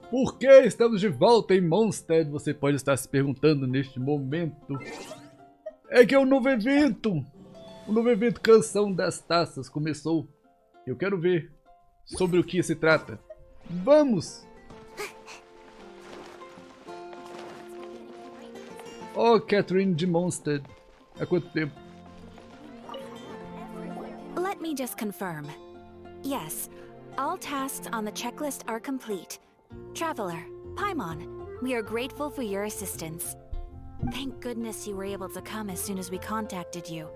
Por que estamos de volta em Mondstad? Você pode estar se perguntando neste momento. É que é um novo evento. O novo evento Canção das Taças começou. Eu quero ver sobre o que se trata. Vamos! Oh, Catherine de Mondstad. Há quanto tempo? Let me just confirm. Yes, all tasks on the checklist are complete. Traveler, Paimon, we are grateful for your assistance. Thank goodness you were able to come as soon as we contacted you.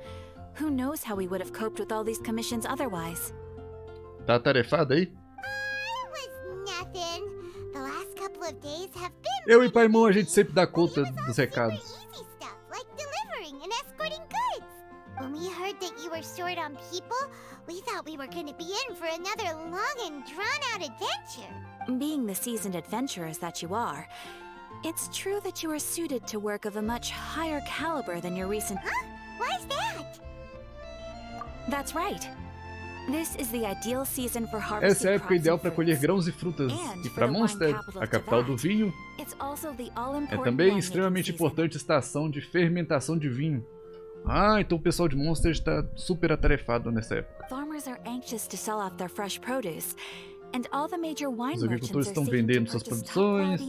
Who knows how we would have coped with all these commissions otherwise? Tá atarefada aí? Eu e Paimon, a gente sempre dá conta dos recados. When we heard that you were short on people, we thought we were going to be in for another long and drawn-out adventure. Being the seasoned adventurers that you are, it's true that you are suited to work of a much higher caliber than your recent... Huh? Why's that? That's right. This is the ideal season for harvesting. Essa é a época ideal para colher grãos e frutas. E para Mondstad, a capital do vinho, é também extremamente importante a estação de fermentação de vinho. Ah, então o pessoal de Mondstad está super atarefado nessa época. Os agricultores estão vendendo suas produções,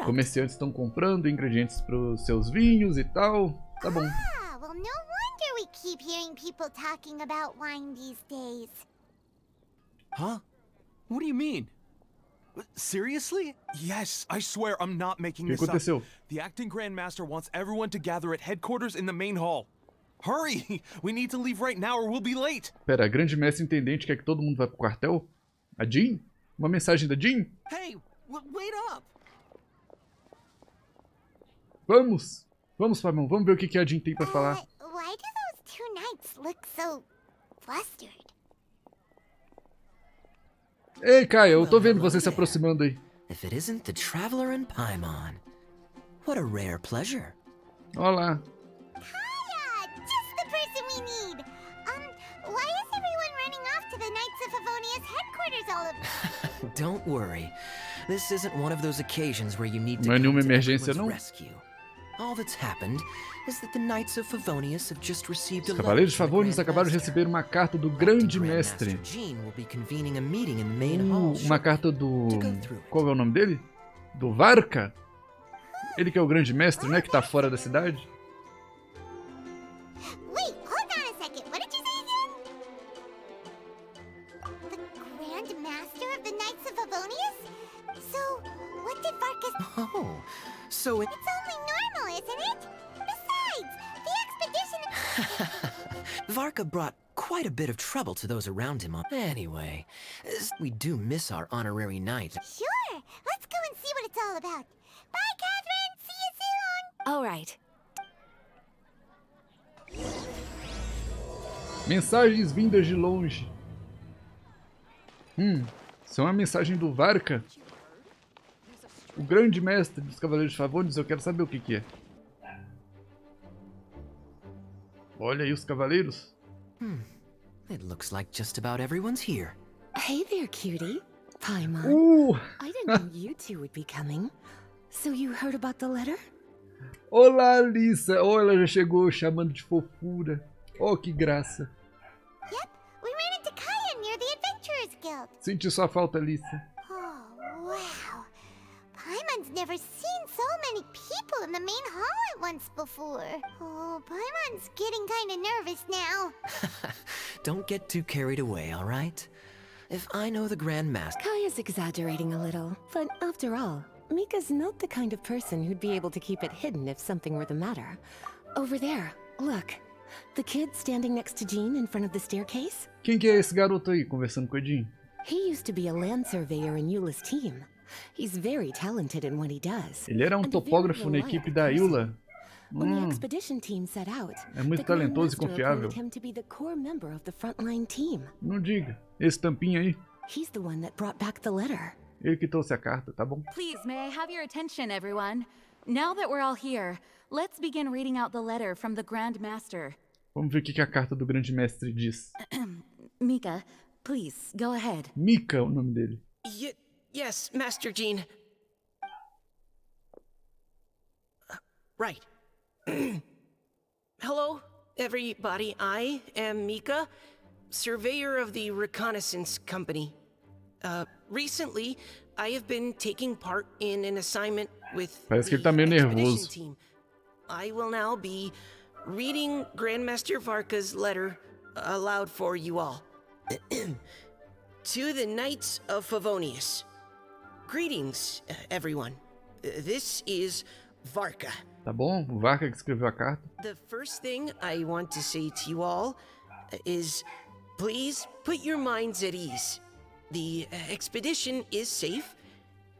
comerciantes estão comprando ingredientes para os seus vinhos e tal. Tá bom. Well, no wonder we keep hearing people talking about wine these days. Huh? What do you mean? Seriously? Yes, I swear I'm not making this up. The acting Grandmaster wants everyone to gather at headquarters in the main hall. Hurry! We need to leave right now or we'll be late. Pera, a grande mestre intendente quer que todo mundo vá pro quartel? A Jean? Uma mensagem da Jean? Hey, wait up! Vamos! Vamos, Paimon, vamos ver o que a Jean tem pra falar. Why do those two knights look so flustered? Ei, Kaia, eu tô vendo você se aproximando aí. If it isn't the traveler and Paimon. What a rare pleasure. Olá. Kaia, just the person we need. Why is everyone running off to the Knights of Favonius headquarters all of... Don't worry. This isn't one of those occasions where you need to Não é nenhuma come to emergência, everyone's não? rescue. All that's happened is that the Knights of Favonius have just received a Os Cavaleiros de Favonius acabaram de receber uma carta do Grande Mestre. Uma carta do... Qual é o nome dele? Do Varka? Ele que é o Grande Mestre, né? Que tá fora da cidade. Wait, hold on a second. What did you say again? The Grand Master of the Knights of Favonius? So, what did Varka... Oh, so it... It's only normal, isn't it? Besides, the expedition... Varka brought quite a bit of trouble to those around him. Anyway, we do miss our honorary knight. Sure, let's go and see what it's all about. Bye, Catherine! See you soon! All right. Mensagens vindas de longe. Isso é uma mensagem do Varka. O Grande Mestre dos Cavaleiros de Favonius, eu quero saber o que é. Olha aí os cavaleiros. It looks like just about everyone's here. Hey there, cutie. Paimon. I didn't know you two would be coming. So you heard about the letter? Olá, Alissa. Oh, ela já chegou chamando de fofura. Oh, que graça. Yep, we ran into Kaia near the Adventurers Guild. Senti sua falta, Alissa. Oh, wow. Paimon's never seen so many people in the main hall at once before. Oh, Paimon's getting kinda nervous now. Don't get too carried away, all right? If I know the Grand Master... Kaia's exaggerating a little, but after all, Mika's not the kind of person who'd be able to keep it hidden if something were the matter. Over there, look. The kid standing next to Jean in front of the staircase? Quem que é esse garoto aí conversando com a Jean? He used to be a land surveyor in Eula's team. He's very talented in what he does. Ele era um topógrafo na equipe da Eula. When the expedition team set out, É muito talentoso e confiável. him to be the core member of the frontline team. Não diga. Esse tampinha aí. He's the one that brought back the letter. Ele que trouxe a carta, tá bom? Please, may I have your attention, everyone? Now that we're all here, let's begin reading out the letter from the Grand Master. Vamos ver o que a carta do Grande Mestre diz. Mika, please, go ahead. Mika é o nome dele. Yes, Master Gene. Right. Hello, everybody. I am Mika, surveyor of the reconnaissance company. Recently, I have been taking part in an assignment with Parece que ele tá the meio expedition nervoso. team. I will now be reading Grandmaster Varka's letter aloud for you all. To the Knights of Favonius. Greetings, everyone. This is Varka. Tá bom? O Varka que escreveu a carta. The first thing I want to say to you all is please put your minds at ease. The expedition is safe,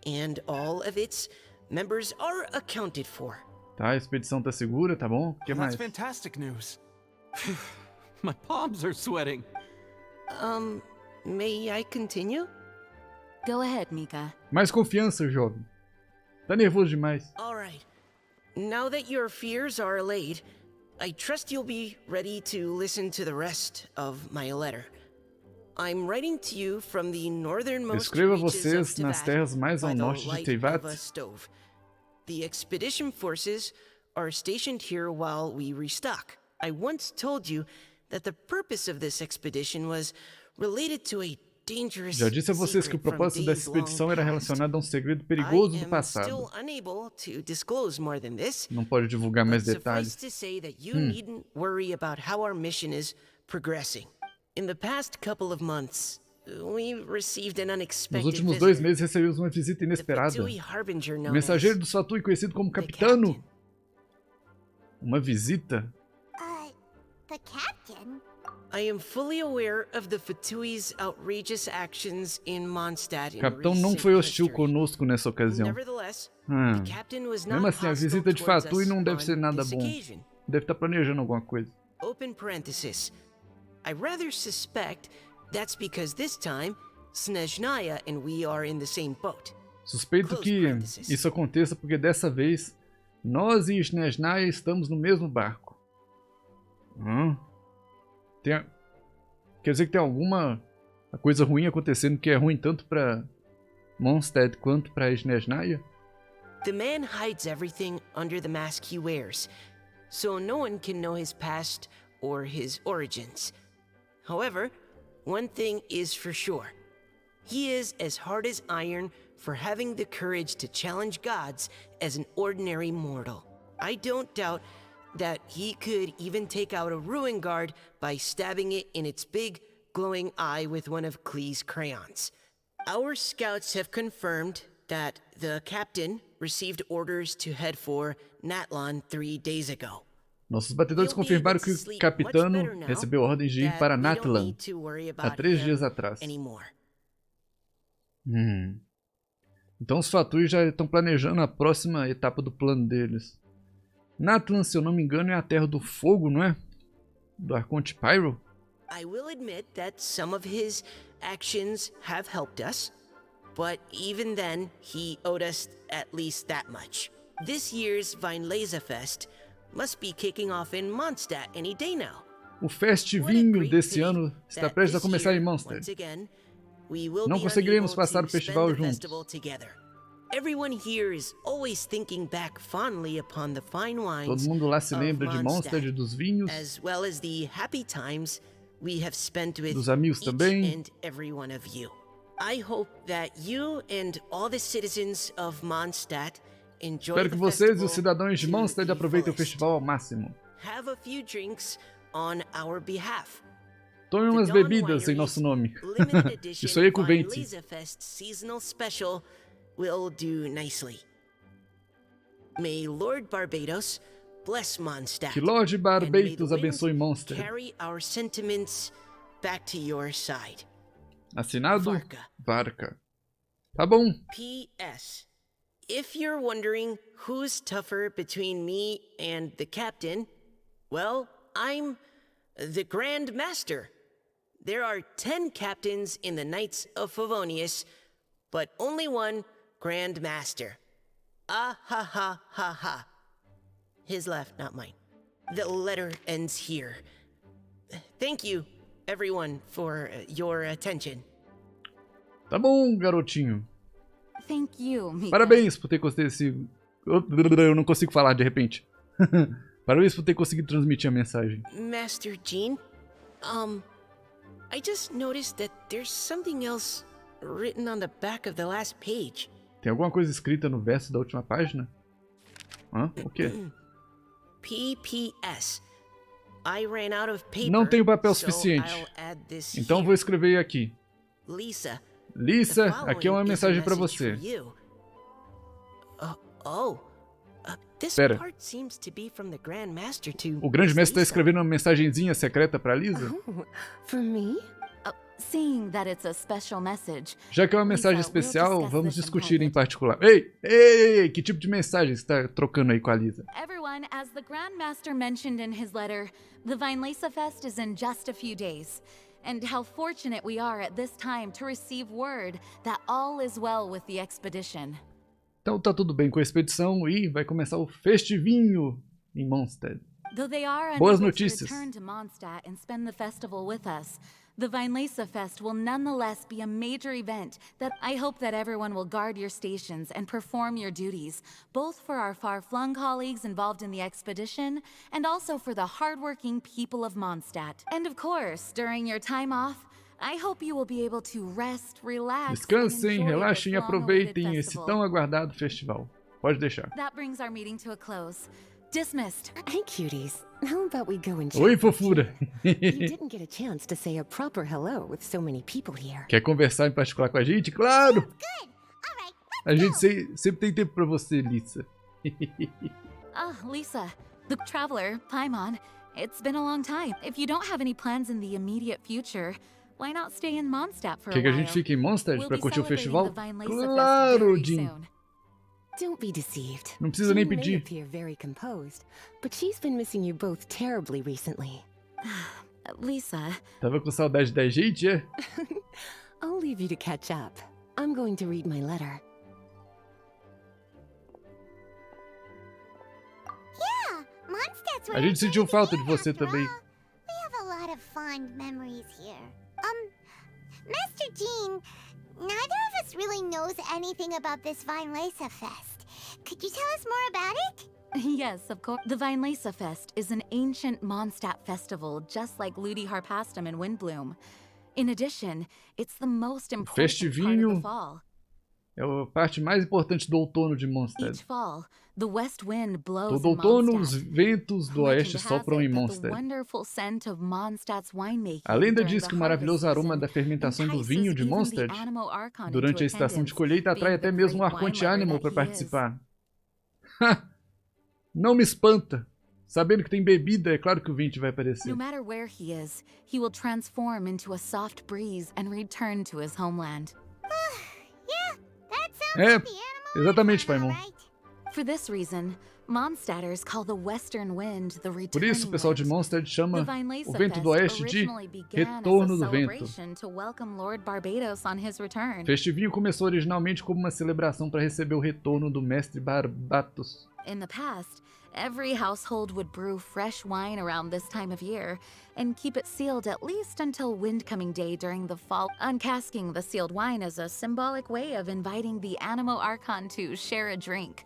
and all of its members are accounted for. Tá, a expedição tá segura, tá bom? O que mais? That's fantastic news. My palms are sweating. May I continue? Go ahead, Mika. Mais confiança, jovem. Tá nervoso demais. All right. Now that your fears are allayed, I trust you'll be ready to listen to the rest of my letter. I'm writing to you from the northernmost Escreva reaches vocês of nas Teyvat terras mais by ao the norte de light Teyvat. of a stove. The expedition forces are stationed here while we restock. I once told you that the purpose of this expedition was related to a dangerous Já disse a vocês que o secret from propósito dessa days long expedição era past. relacionado a um segredo perigoso I do am passado. still unable to disclose more than this. Não pode divulgar mais But detalhes. suffice to say that you needn't worry about how our mission is progressing. In the past couple of months, we received an Nos unexpected últimos 2 visitor. meses recebemos uma visita The inesperada. Fatui Harbinger O known mensageiro as do Fatui, conhecido como the Capitano. Captain. Uma visita? The captain? I am fully aware of the Fatui's outrageous actions in Mondstad O in capitão não recent foi hostil history. conosco nessa ocasião. Nevertheless, Hum. the captain was Mesmo not assim, a hostile visita de towards Fatui us não deve ser on nada this bom. occasion. Deve estar planejando alguma coisa. Open parenthesis. I rather suspect that's because this time, Snezhnaya and we are in the same boat. Suspeito Close que parenthesis. isso aconteça porque dessa vez nós e Snezhnaya estamos no mesmo barco. Quer dizer que tem alguma coisa ruim acontecendo que é ruim tanto para Mondstad quanto para Snezhnaya? The man hides everything under the mask he wears, so no one can know his past or his origins. However, one thing is for sure. He is as hard as iron for having the courage to challenge gods as an ordinary mortal. I don't doubt that he could even take out a ruin guard by stabbing it in its big, glowing eye with one of Klee's crayons. Our scouts have confirmed that the captain received orders to head for Natlon 3 days ago. Nossos batedores confirmaram que o capitão recebeu ordens de ir para Natlan há 3 dias atrás. Então os Fatui já estão planejando a próxima etapa do plano deles. Natlan, se eu não me engano, é a terra do fogo, não é? Do Arconte Pyro? I will admit that some of his actions have helped us, but even then, he owed us at least that much. This year's Vinelazafest must be kicking off in Mondstad any day now. O Festvinho desse ano está prestes a começar em Mondstad. Não conseguiremos passar o festival juntos. Everyone here is always thinking back fondly upon the fine wines Todo mundo lá se lembra de of Mondstad e dos vinhos, as well as the happy times we have spent with dos amigos each também. and every one of you. I hope that you and all the citizens of Mondstad enjoy Espero the que vocês e festival os cidadãos de to Mondstad the aproveitem o fullest. festival ao máximo. Have a few drinks on our behalf. Tome umas The Dawn bebidas em Winery's nosse nome. limited edition Isso aí é com o Vente. Vinelazafest seasonal special will do nicely. May Lord Barbados bless Mondstad. Que Lord and may the Barbados wind abençoe Mondstad. carry our sentiments back to your side. Assinado Varka. Varka. Tá bom. P.S. If you're wondering who's tougher between me and the captain, well, I'm the Grand Master. There are 10 captains in the Knights of Favonius, but only one Grand Master. Ah ha ha ha ha. His laugh, not mine. The letter ends here. Thank you, everyone, for your attention. Tá bom, garotinho. you, Mika. Parabéns por ter conseguido... Eu não consigo falar de repente. Parabéns por ter conseguido transmitir a mensagem. Master Jean, I just noticed that there's something else written on the back of the last page. Tem alguma coisa escrita no verso da última página? Hã? O quê? PPS. I ran out of paper, Não tenho papel so suficiente. I'll add this Então here. vou escrever aqui. Lisa, Lisa, the aqui é uma following mensagem is a pra message você. for you. This Pera. part seems to be from the Grand Master to O grande Miss mestre está Lisa. escrevendo uma mensagenzinha secreta pra Lisa? Oh, for me? Seeing that it's a special message, Já que é uma Lisa, mensagem we'll especial, discuss vamos this in discutir em private. particular. Ei, que tipo de mensagem você tá trocando aí com a Lisa? Everyone, as the Grand Master mentioned in his letter, the Vinelesa Fest is in just a few days. And how fortunate we are at this time to receive word that all is well with the expedition. Então tá tudo bem com a expedição e vai começar o Festvinho em Mondstad. Though they are Boas unable to notícias. return to Mondstadt and spend the festival with us, the Vinelesa Fest will nonetheless be a major event that I hope that everyone will guard your stations and perform your duties, both for our far-flung colleagues involved in the expedition and also for the hardworking people of Mondstadt. And of course, during your time off, I hope you will be able to rest, relax, Descansem, and enjoy relaxem e this long-awaited aproveitem esse festival. tão aguardado festival. Pode deixar. That brings our meeting to a close. Dismissed. Hey, cuties. How about we go and chat? Oi, fofura. You didn't get a chance to say a proper hello with so many people here. Quer conversar em particular com a gente? Claro! Good. All right, A gente sempre tem tempo pra você, Lisa. Lisa, the traveler, Paimon. It's been a long time. If you don't have any plans in the immediate future, why not stay in Mondstadt for a Quer que a while? gente fique em Mondstad We'll pra be curtir o celebrating festival? the Vinelesa Fest Claro, very Jean. soon. Don't be deceived. Não precisa nem Jean may pedir. appear very composed, but she's been missing you both terribly recently. Lisa, Tava com saudade da gente, é? I'll leave you to catch up. I'm going to read my letter. yeah, Mondstadt's A where gente it's sentiu meant to falta be, de você after também. all. We have a lot of fond memories here. Master Jean, neither of us really knows anything about this Vinelesa Fest. Could you tell us more about it? yes, of course. The Vinelesa Fest is an ancient Mondstadt festival, just like Ludi Harpastum and Windbloom. In addition, it's the most important part of Festvinho the fall. é a parte mais importante do outono de Mondstad. Each fall, the west wind blows Todo in outono, os Mondstadt. ventos do oeste Legend has sopram it em that the Mondstad. wonderful scent of Mondstadt's winemaking A lenda during diz the que o maravilhoso harvest aroma season da fermentação do entices vinho de even the Mondstad Animo Archon durante into a estação de attendance, colheita atrai being até the mesmo o great Arconte wine lover Animal that para he is. participar. Não me espanta. Sabendo que tem bebida, é claro que o Vinte vai aparecer. No matter where he is, he will transform into a soft breeze and return to his homeland. Yeah, that sounds É, like the animal exatamente, Archon, Paimon. all right. For this reason, Mondstadders call the western wind the returning Por isso, o pessoal de wind. Mondstad chama The Vinelesa o vento do Fest oeste de originally began retorno as a do vento. celebration to welcome Lord Barbados on his return. Festvinho começou originalmente como uma celebração para receber o retorno do mestre Barbatos. In the past, every household would brew fresh wine around this time of year and keep it sealed at least until Windcoming Day during the fall, uncasking the sealed wine as a symbolic way of inviting the Animo Archon to share a drink.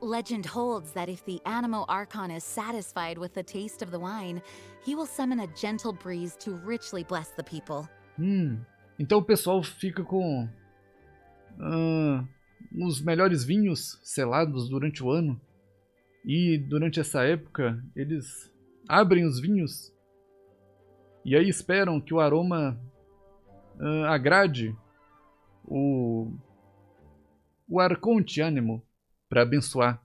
Legend holds that if the Animo Archon is satisfied with the taste of the wine, he will summon a gentle breeze to richly bless the people. Então o pessoal fica com os melhores vinhos selados durante o ano. E durante essa época, eles abrem os vinhos e aí esperam que o aroma agrade o Arconte Ânimo para abençoar.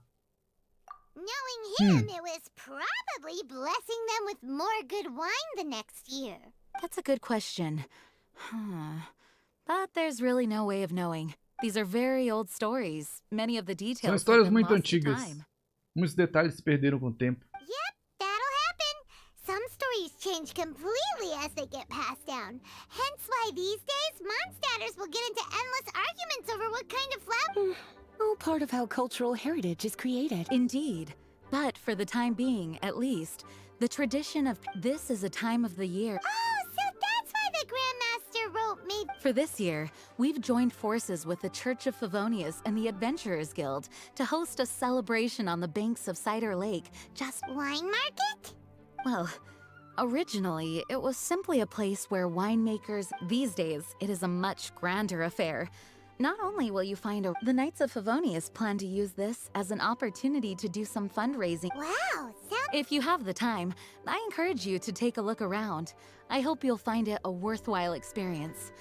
Knowing him, it was probably blessing them with more good wine the next year. That's a good question. But there's really no way of knowing. These are very old stories. Many of the São details have histórias been muito lost to antigas. time. Muitos detalhes se perderam com o tempo. Yep, that'll happen. Some stories change completely as they get passed down. Hence why these days, Mondstadders will get into endless arguments over what kind of flower. All part of how cultural heritage is created. Indeed. But for the time being, at least, the tradition of this is a time of the year. Oh, so that's why the Grandmaster wrote maybe... For this year, we've joined forces with the Church of Favonius and the Adventurers Guild to host a celebration on the banks of Cider Lake. Just Wine market? well, originally, it was simply a place where winemakers... These days, it is a much grander affair. Not only will you find the Knights of Favonius plan to use this as an opportunity to do some fundraising. Wow, sounds... If you have the time, I encourage you to take a look around. I hope you'll find it a worthwhile experience.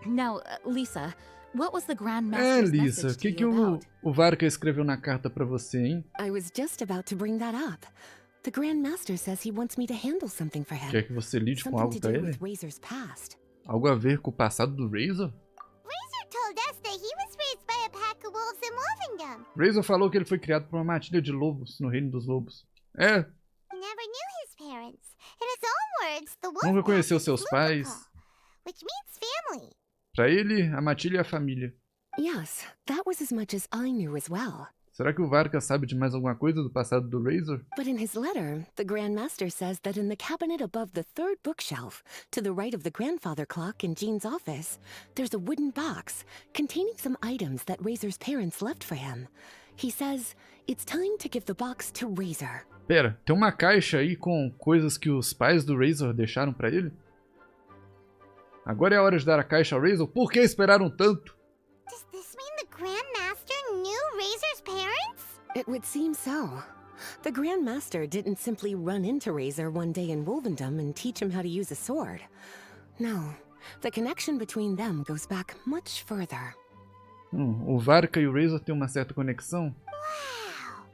Now, Lisa, what was the Grand Master's Lisa, message to que you about? o Varka escreveu na carta pra você, hein? I was just about to bring that up. The Grand Master says he wants me to handle something for him. Quer que você lide com Something algo to pra do ele? with Razor's past. Algo a ver com o passado do Razor? Razor told us that he was raised by a pack of wolves in Wolvendom. Razor falou que ele foi criado por uma matilha de lobos no Reino dos Lobos. É, He never knew his parents. In his own words, the wolf nunca conheceu pack is seus pais. mythical, which means family. Pra ele, a matilha é a família. Yes, that was as much as I knew as well. Será que o Varka sabe de mais alguma coisa do passado do Razor? But in his letter, the Grand Master says that in the cabinet above the third bookshelf, to the right of the grandfather clock in Jean's office, there's a wooden box containing some items that Razor's parents left for him. He says it's time to give the box to Razor. Pera, tem uma caixa aí com coisas que os pais do Razor deixaram pra ele? Agora é a hora de dar a caixa ao Razor? Por que esperaram tanto? Does this mean the Grand Master knew Razor's parents? It would seem so. The Grand Master didn't simply run into Razor one day in Wolvendom and teach him how to use a sword. No, the connection between them goes back much further. O Varka e o Razor têm uma certa conexão? Wow.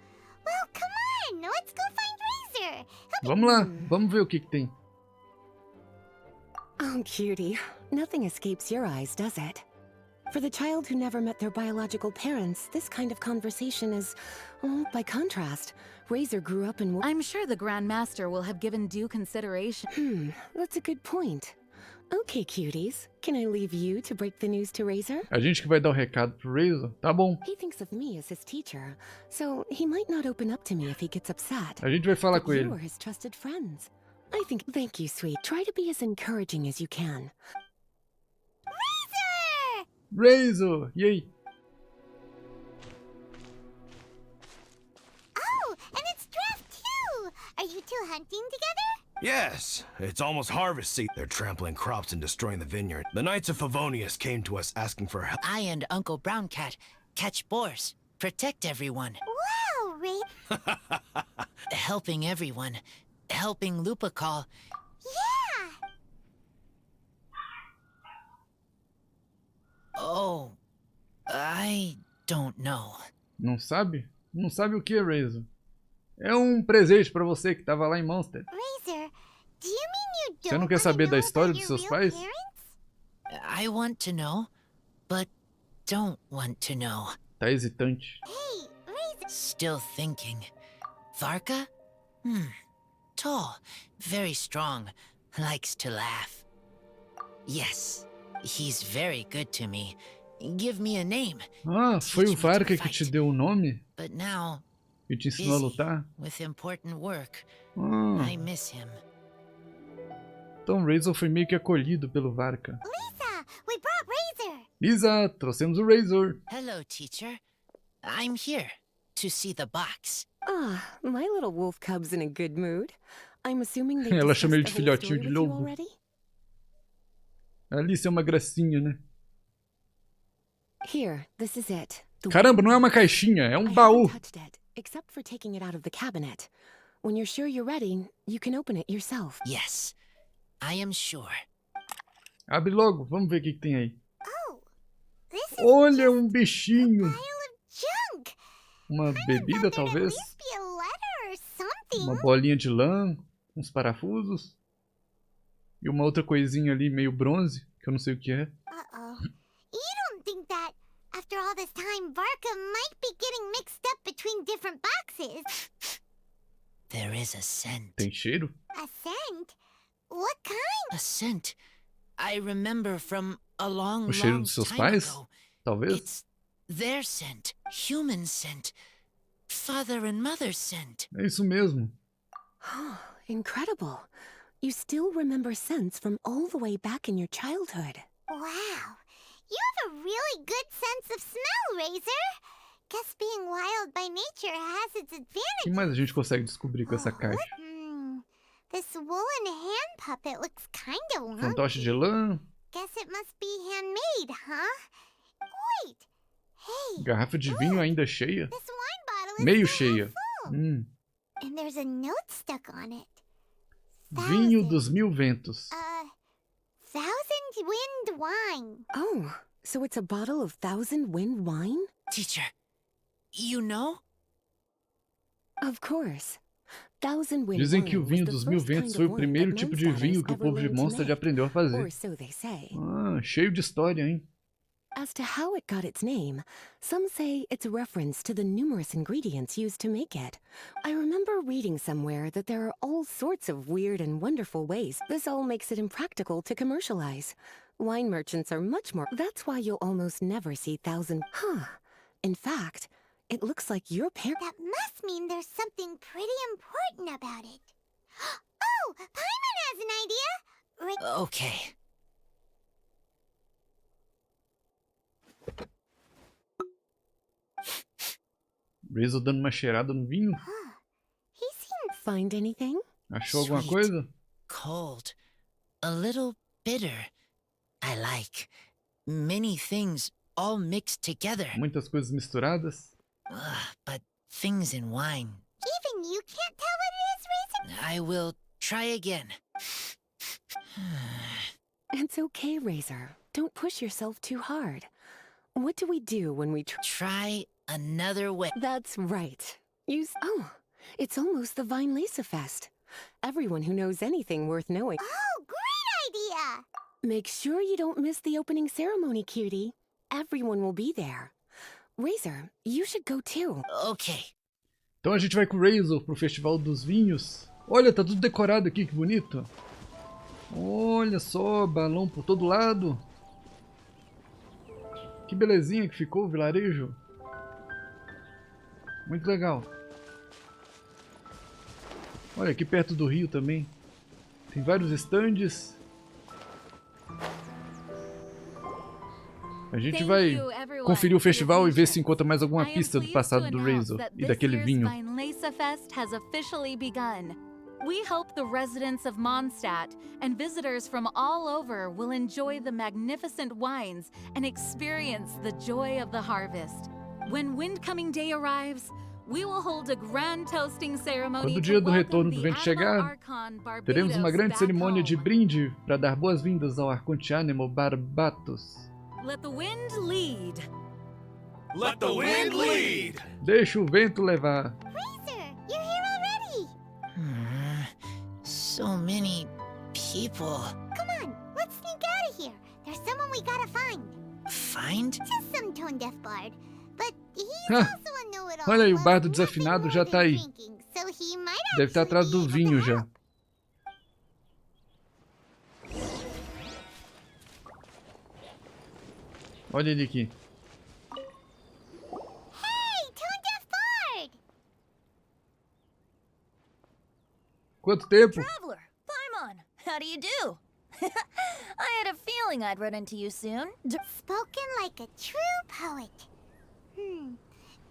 Well, come on. Let's go find Razor. Vamos lá, vamos ver o que tem. Oh, cutie. Nothing escapes your eyes, does it? For the child who never met their biological parents, this kind of conversation is... Well, by contrast, Razor grew up in... I'm sure the Grand Master will have given due consideration. That's a good point. Okay, cuties. Can I leave you to break the news to Razor? A gente que vai dar o recado pro Razor? Tá bom. He thinks of me as his teacher, so he might not open up to me if he gets upset. A gente vai falar But com ele. you are his trusted friends. I think... Thank you, sweet. Try to be as encouraging as you can. Razor! E aí? Oh, and it's Draft too. Are you two hunting together? Yes, it's almost harvest season. They're trampling crops and destroying the vineyard. The Knights of Favonius came to us asking for help. I and Uncle Brown Cat catch boars, protect everyone, Wow, Ray. helping everyone, helping Lupa call. Yeah. Oh, I don't know. Não sabe? Não sabe o que, Razor? É um presente pra você que tava lá em Mondstad. Razor, do you mean you Você don't não quer wanna saber da know história about dos your seus real pais? parents? I want to know, but don't want to know. Tá hesitante. Hey, Razor. Still thinking. Varka? Tall, very strong, likes to laugh. Yes, he's very good to me. Give me a name. Ah, foi o Varka que te deu o nome? But now, Que te ensinou a busy lutar? with important work. Ah, I miss him. então Razor foi meio que acolhido pelo Varka. Lisa, we brought Razor. Lisa, trouxemos o Razor. Hello, teacher. I'm here to see the box. Ah, my little wolf cub's in a good mood. I'm assuming they Ela discussed chama ele the de whole filhotinho story de with you lobo. already? Alice é uma gracinha, né? Here, this is it. The Caramba, não é uma box. caixinha, é I um haven't baú. touched it, except for taking it out of the cabinet. When you're sure you're ready, you can open it yourself. Yes, I am sure. Abre logo, vamos ver o que tem aí. Oh, this is Olha, just um bichinho. a pile of junk. Uma bebida, Thought there'd at talvez. least be a letter or something. Uma bolinha de lã, uns parafusos. E uma outra coisinha ali, meio bronze, que eu não sei o que é. Uh-oh. You don't think that, after all this time, Varka might be getting mixed up between different boxes? There is a scent. Tem cheiro? A scent? What kind? A scent I remember from a long, O cheiro long dos seus time pais? ago. Talvez? It's their scent, human scent, father and mother's scent. É isso mesmo. Incredible. You still remember scents from all the way back in your childhood. Wow, you have a really good sense of smell, Razor. Guess being wild by nature has its O advantages. que mais a gente consegue descobrir com essa caixa? This woolen hand puppet looks kinda wonky. Fantoche de lã. Guess it must be handmade, huh? Wait. Hey. Garrafa de vinho ainda cheia. This wine bottle is Meio still cheia. half full. And there's a note stuck on it. Vinho dos mil ventos. 1,000 wind wine. Oh, so it's a bottle of 1,000 wind wine? Teacher, you know? Of course. 1,000 wind Dizem que o wine vinho was dos the mil first ventos kind foi of o wine primeiro that tipo de Mondstaders vinho que o ever povo de learned to Mondstad make, aprendeu a fazer. or so they say. Cheio de história, hein? As to how it got its name, some say it's a reference to the numerous ingredients used to make it. I remember reading somewhere that there are all sorts of weird and wonderful ways. This all makes it impractical to commercialize. Wine merchants are much more. That's why you'll almost never see 1,000. In fact, it looks like your parent. That must mean there's something pretty important about it. Oh, Paimon has an idea. Okay. Razor dando uma cheirada no vinho. He seems Find anything? Achou alguma Sweet. coisa? Cold. A little bitter. I like. Many things all mixed together. Muitas coisas misturadas. But things in wine. even you can't tell what it is, Razor. I will try again. It's okay, Razor. Don't push yourself too hard. What do we do when we Try another way. That's right. Oh, it's almost the Vine Lisa Fest. Everyone who knows anything worth knowing. Oh, great idea! Make sure you don't miss the opening ceremony, cutie. Everyone will be there. Razor, you should go too. Okay. Então a gente vai com o Razor pro Festival dos Vinhos. Olha, tá tudo decorado aqui, que bonito. Olha só, balão por todo lado. Que belezinha que ficou o vilarejo. Muito legal. Olha, aqui perto do rio também. Tem vários estandes. A gente vai conferir o festival e ver se encontra mais alguma pista do passado do Razor e daquele vinho. We hope the residents of Mondstad and visitors from all over will enjoy the magnificent wines and experience the joy of the harvest. When Windcoming Day arrives, we will hold a grand toasting ceremony. Quando o dia do retorno do vento chegar, teremos uma grande cerimônia de brinde para dar boas-vindas ao Arconte Animal Barbatos. Let the wind lead. Let the wind lead! Deixa o vento levar. Razor, you're here already! So many people. Come on, let's sneak out of here. There's someone we gotta find. Find? Just some tone-deaf bard. But he's Ah, also a know-it-all. olha aí, o who bardo loves desafinado nothing já more tá than aí. drinking, so he might Deve estar atrás do actually be vinho able to já. help. Olha ele aqui. Hey, tone-deaf bard! Quanto tempo? Traveler, Paimon, how do you do? I had a feeling I'd run into you soon. Spoken like a true poet.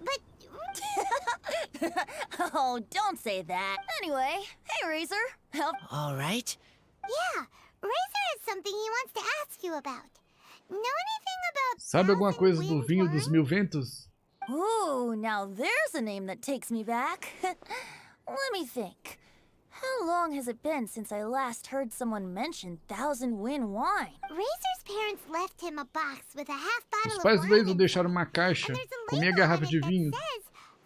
But... Oh, don't say that. Anyway, hey Razor, help. All right. Yeah, Razor has something he wants to ask you about. Know anything about... Sabe alguma coisa do Wind vinho Wine? dos mil ventos? Ooh, now there's a name that takes me back. Let me think. How long has it been since I last heard someone mention Thousand Wind wine? Razor's parents left him a box with a half bottle Os of pais do wine Razor inside. deixaram uma caixa And there's a com meia label garrafa on de it that vinho. says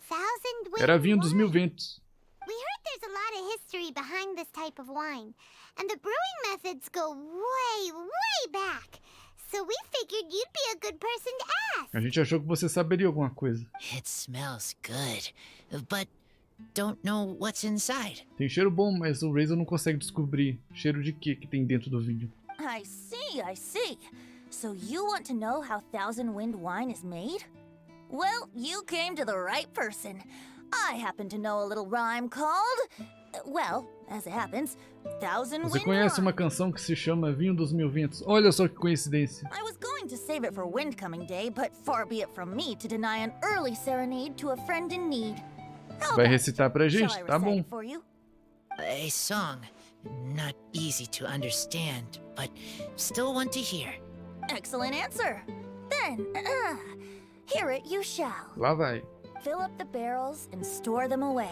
Thousand Wind Era vinho dos mil Wine. ventos. We heard there's a lot of history behind this type of wine, and the brewing methods go way, way back. So we figured you'd be a good person to ask. A gente achou que você saberia alguma coisa. It smells good, but don't know what's inside. Tem cheiro bom, mas o Razor não consegue descobrir cheiro de que tem dentro do vinho. I see. So you want to know how Thousand Wind wine is made? Well, you came to the right person. I happen to know a little rhyme called... Well, As it happens, Thousand Você Wind conhece uma Wine. canção que se chama Vinho dos Mil Ventos? Olha só que coincidência. I was going to save it for Windcoming Day, but far be it from me to deny an early serenade to a friend in need. How Vai about recitar pra it? Shall gente? I Tá recite bom. it for you? A song. Not easy to understand, but still one to hear. Excellent answer. Then, hear it you shall. Lá vai. Fill up the barrels and store them away.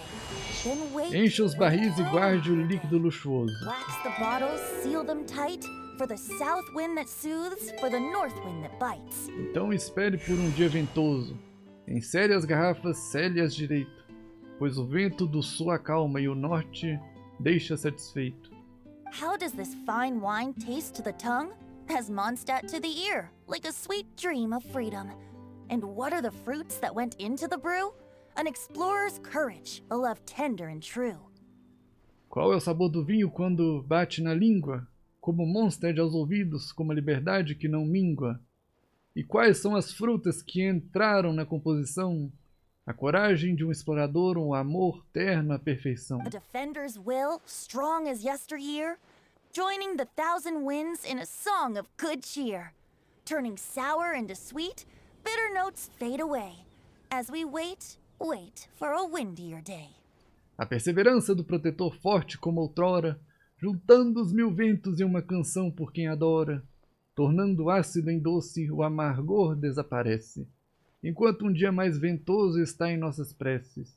Then wait. Encha os barris e guarde o líquido luxuoso. Wax the bottles, seal them tight. For the south wind that soothes, for the north wind that bites. Então espere por um dia ventoso. Encere as garrafas, cele-as direito, pois o vento do sul acalma e o norte deixa satisfeito. How does this fine wine taste to the tongue? As Mondstad to the ear, like a sweet dream of freedom. And what are the fruits that went into the brew? An explorer's courage, a love tender and true. Qual é o sabor do vinho quando bate na língua? Como Mondstad aos ouvidos, como a liberdade que não mingua. E quais são as frutas que entraram na composição? A coragem de um explorador, um amor terno à perfeição. A defender's will, strong as yesteryear, joining the thousand winds in a song of good cheer. Turning sour into sweet, bitter notes fade away. As we wait for a windier day. A perseverança do protetor forte como outrora, juntando os mil ventos em uma canção por quem adora, tornando ácido em doce, o amargor desaparece, enquanto um dia mais ventoso está em nossas preces.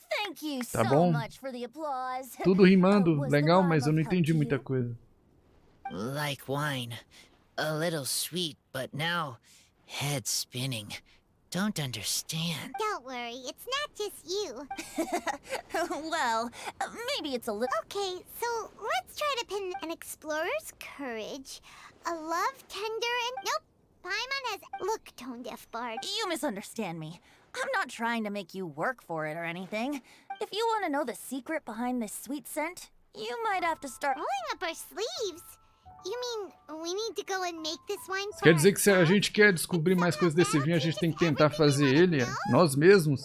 Thank you Tá so bom? much for the applause. Tudo rimando, Was the legal, rhyme mas eu of não help entendi to muita you? coisa. Like wine. A little sweet, but now head spinning. Don't understand. Don't worry, it's not just you. Well, maybe it's a little. Okay, so let's try to pin an explorer's courage, a love tender, and nope, Paimon has. Look, tone deaf bard. You misunderstand me. I'm not trying to make you work for it or anything. If you want to know the secret behind this sweet scent, you might have to start. Rolling up our sleeves. You mean we need to go and make this wine for Quer dizer que se a ourselves? gente quer descobrir mais coisas desse vinho, a gente tem que tentar fazer ele nós mesmos?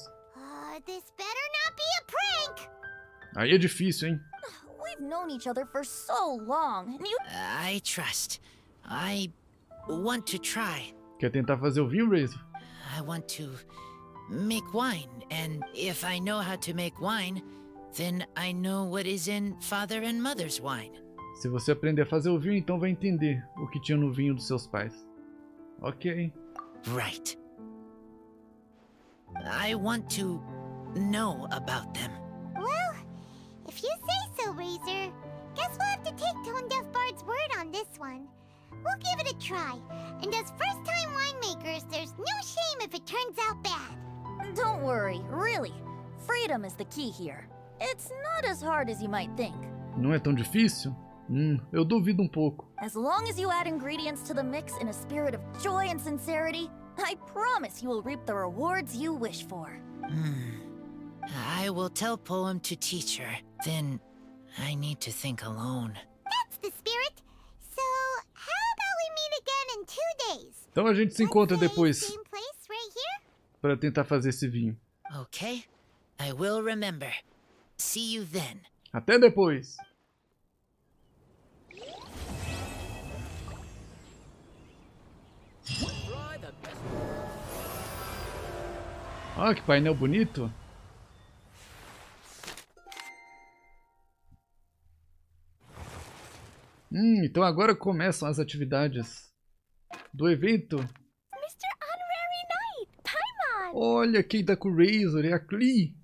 This better not be a prank. Aí é difícil, hein? We've known each other for so long, and you. I trust. I want to try. Quer tentar fazer o vinho, Razor? I want to make wine, and if I know how to make wine, then I know what is in father and mother's wine. Se você aprender a fazer o vinho, então vai entender o que tinha no vinho dos seus pais. Ok. Right. I want to know about them. Well, if you say so, Razor. Guess we'll have to take Tone Deaf Bard's word on this one. We'll give it a try. And as first-time winemakers, there's no shame if it turns out bad. Don't worry, really. Freedom is the key here. It's not as hard as you might think. Não é tão difícil? Eu duvido um pouco. As long as you add ingredients to the mix in a spirit of joy and sincerity, I promise you will reap the rewards you wish for. I will tell Poem to teacher. Then I need to think alone. That's the spirit. So, how about we meet again in 2 days? Então a gente se encontra depois Same place right here? para tentar fazer esse vinho. Okay, I will remember. See you then. Até depois! Ah, que painel bonito! Então agora começam as atividades do evento. Mr. Honorary Knight, Paimon! Olha quem tá com o Razor, é a Clique.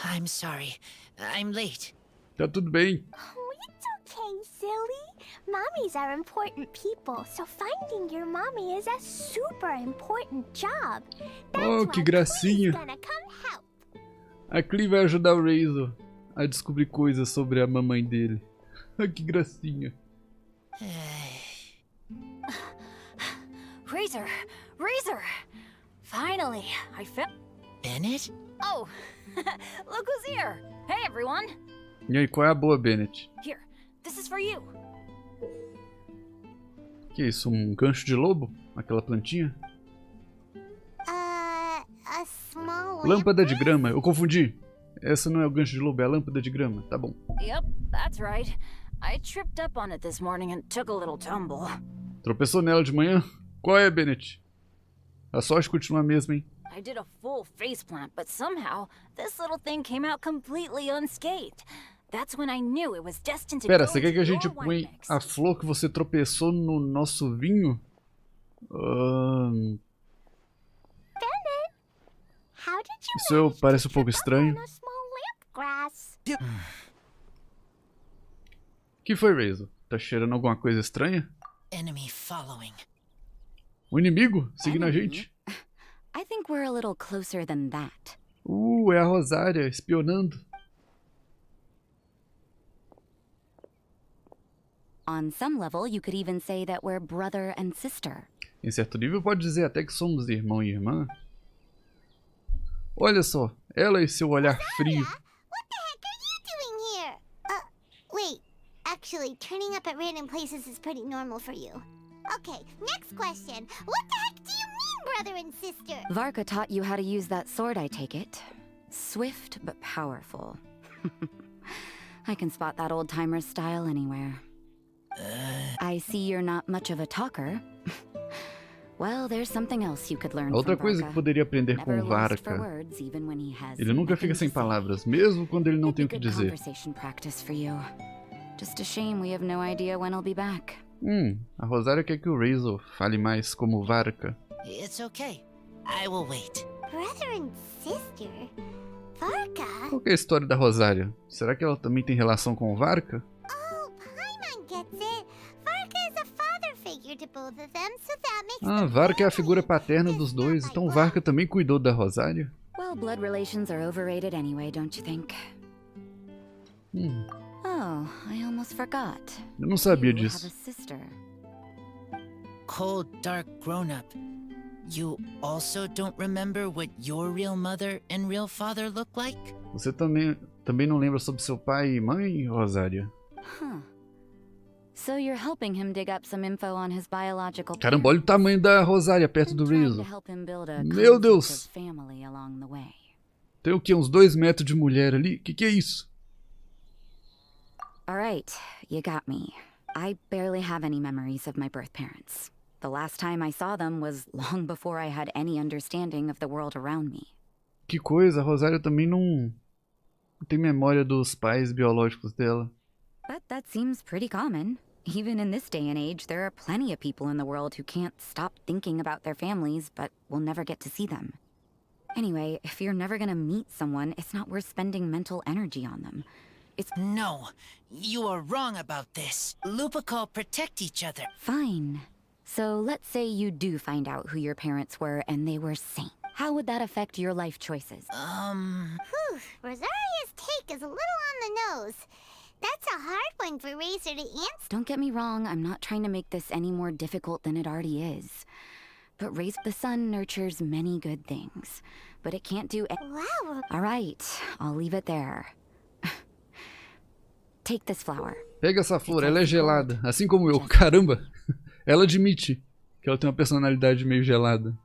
I'm sorry. I'm late. Tá tudo bem. Oh, it's okay, silly. Mommies are important people, so finding your mommy is a super important job. Oh, que gracinha. Gonna come help. A Clique vai ajudar o Razor a descobrir coisas sobre a mamãe dele. Que gracinha. Razor! Razor! Finally, I found. Bennett? Oh, look who's here! Hey, everyone! E aí, qual é a boa, Bennett? Here, this is for you. Que é isso, um gancho de lobo? Aquela plantinha? A small Lâmpada de grama, eu confundi. essa não é o gancho de lobo, é a lâmpada de grama. Tá bom. Yep, that's right. I tripped up on it this morning and took a little tumble. Tropeçou nela de manhã? Qual é, Bennett? A sorte continua a mesma, hein? I did a full faceplant, but somehow this little thing came out completely unscathed. That's when I knew it was destined to Pera, go você quer que a into gente your wine põe mix. a flor que você tropeçou no nosso vinho? How did you Isso parece um pouco estranho. a small lamp grass? Que foi, Razor? Tá cheirando alguma coisa estranha? Enemy following. Um inimigo seguindo a gente? I think we're a little closer than that. É a Rosária espionando. On some level, you could even say that we're brother and sister. Em certo nível pode dizer até que somos irmão e irmã. Olha só, ela e seu olhar frio. What the heck are you doing here? Wait. Actually, turning up at random places is pretty normal for you. Okay, next question. What the heck do you mean, brother and sister? Varka taught you how to use that sword, I take it. Swift but powerful. I can spot that old-timer's style anywhere. I see you're not much of a talker. Well, there's something else you could learn from Outra coisa que Varka. poderia aprender Never com lost for Varka. words, even when he has Ele nunca fica nothing sem to say. palavras, mesmo quando ele não tem o que Good dizer. conversation practice for you. Just a shame we have no idea when he'll be back. A Rosária quer que o Razor fale mais como Varka. It's okay. I will wait. Brother and sister? Varka? Qual que é a história da Rosária? Será que ela também tem relação com o Varka? Oh, Paimon gets it. Varka is a father figure to both of them, so that makes them Varka é a figura family. paterna dos dois, então Varka também cuidou da Rosária? Well, blood relations are overrated anyway, don't you think? Oh, I almost forgot. Eu não sabia You have disso. a sister. Cold, dark grown-up. You also don't remember what your real mother and real father look like? Você também não lembra sobre seu pai e mãe, Rosária? Huh. So you're helping him dig up some info on his biological Caramba, olha o tamanho da Rosária perto do trying to Razor. help him build a Meu concept Deus! of family along the way. Tem o quê? Uns 2 metros de mulher ali? Que é isso? All right, you got me. I barely have any memories of my birth parents. The last time I saw them was long before I had any understanding of the world around me. Que coisa, a Rosária também não tem memória dos pais biológicos dela. But that seems pretty common. Even in this day and age, there are plenty of people in the world who can't stop thinking about their families, but will never get to see them. Anyway, if you're never gonna meet someone, it's not worth spending mental energy on them. No, you are wrong about this. Lupical protect each other. Fine. So let's say you do find out who your parents were and they were sane. How would that affect your life choices? Whew, Rosaria's take is a little on the nose. That's a hard one for Razor to answer. Don't get me wrong, I'm not trying to make this any more difficult than it already is. But the sun nurtures many good things. But it can't do Wow. Alright, I'll leave it there. Take this flower. Pega essa flor, ela é gelada, assim como eu. Caramba! Ela admite que ela tem uma personalidade meio gelada.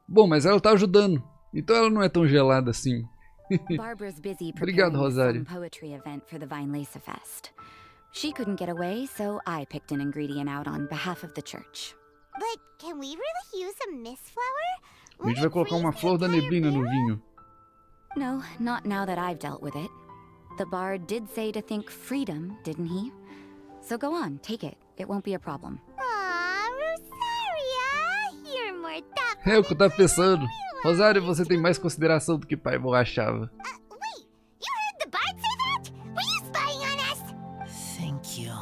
Bom, mas ela tá ajudando, então ela não é tão gelada assim. Barbara's busy Obrigado, preparing Rosário. some poetry event for the Weinlese Fest. She couldn't get away, so I picked an ingredient out on behalf of the church. But can we really use a mist flower? A gente vai colocar uma flor da neblina no vinho. No, not now that I've dealt with it. The bard did say to think freedom, didn't he? So go on, take it. It won't be a problem. Aw, Rosaria, you're more thoughtful. É o que eu tava pensando. Rosário, você tem mais consideração do que pai achava. Wait, you heard the bard say that? Were you spying on us? Thank you.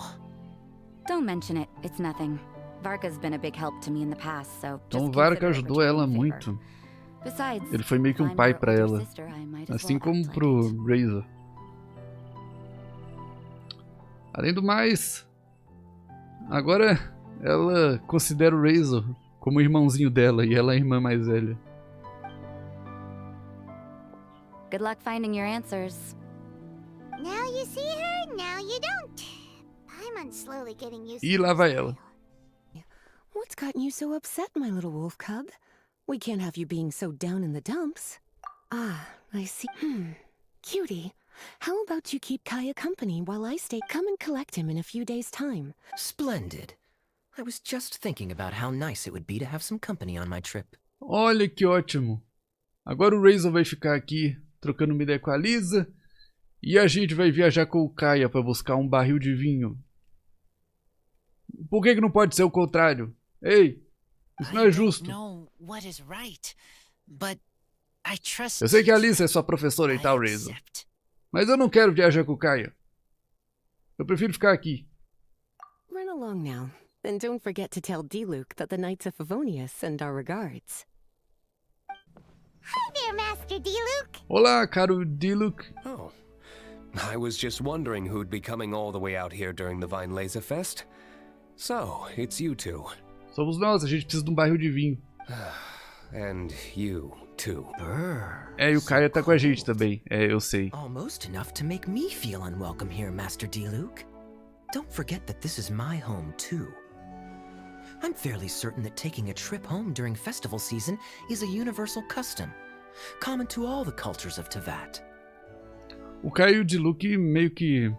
Don't mention it. It's nothing. Varka's been a big help to me in the past, so Então just Varka consider it ajudou ela returning favor. muito. Besides, Ele foi meio que if um I'm pai her pra older ela. sister, I might as Assim well como act like pro it. Razor. Além do mais, agora ela considera o Razor como irmãozinho dela e ela é a irmã mais velha. Good luck finding your answers. Now you see her, now you don't. Paimon's slowly getting used E to lá this vai style. ela. What's gotten you so upset, my little wolf cub? We can't have you being so down in the dumps. Ah, I see. Cutie, how about you keep Kaya company while I stay? Come and collect him in a few days' time. Splendid. I was just thinking about how nice it would be to have some company on my trip. Olha que ótimo. Agora o Razor vai ficar aqui trocando uma ideia com a Lisa. E a gente vai viajar com o Kaya para buscar um barril de vinho. Por que não pode ser o contrário? Ei, isso não é justo. Eu sei que a Lisa é sua professora e tal, Razor. Mas eu não quero viajar com o Kaya. Eu prefiro ficar aqui. Run along now. Then don't forget to tell D-Luke that the Knights of Favonius send our regards. Hi there, Master D-Luke. Olá, caro D-Luke. Oh, I was just wondering who'd be coming all the way out here during the Weinlese Fest. So, it's you two. Somos nós, a gente precisa de um barril de vinho. And you too. É, e o Kaya tá com a gente também. É, eu sei. Almost enough to make me feel unwelcome here, Master D-Luke. Don't forget that this is my home too. I'm fairly certain that taking a trip home during festival season is a universal custom, common to all the cultures of Teyvat. O Kaya e o D-Luke meio que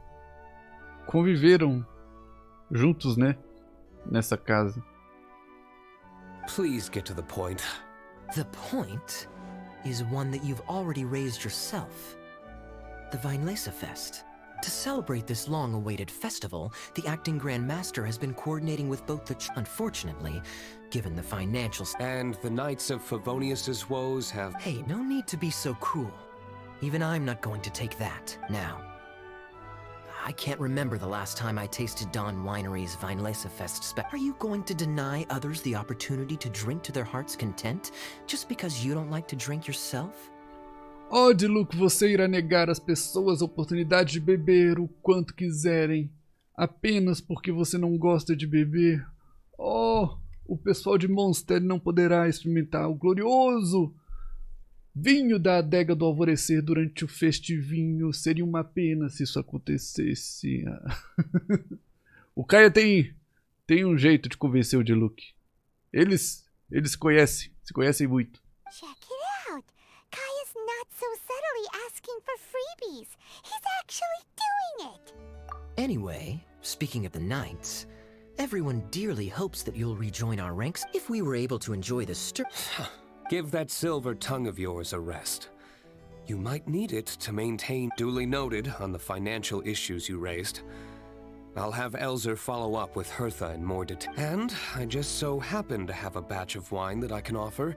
conviveram juntos, né? Nessa casa. Please get to the point. The point is one that you've already raised yourself. The Weinlese Fest. To celebrate this long-awaited festival, the acting Grand Master has been coordinating with both the unfortunately, given the financial and the Knights of Favonius's woes have... Hey, no need to be so cruel. Even I'm not going to take that, now. I can't remember the last time I tasted Don Winery's Weinlese Fest Are you going to deny others the opportunity to drink to their heart's content, just because you don't like to drink yourself? Oh, D-Luke, você irá negar às pessoas a oportunidade de beber o quanto quiserem, apenas porque você não gosta de beber? Oh, o pessoal de Mondstad não poderá experimentar o glorioso vinho da adega do alvorecer durante o Festvinho. Seria uma pena se isso acontecesse. O Kaya tem um jeito de convencer o D-Luke. Eles se conhecem muito. Check it out. Kaya's not so subtly asking for freebies. He's actually doing it. Anyway, speaking of the Knights, everyone dearly hopes that you'll rejoin our ranks if we were able to enjoy the Give that silver tongue of yours a rest. You might need it to maintain. Duly noted on the financial issues you raised. I'll have Elzer follow up with Hertha in more detail. And I just so happen to have a batch of wine that I can offer.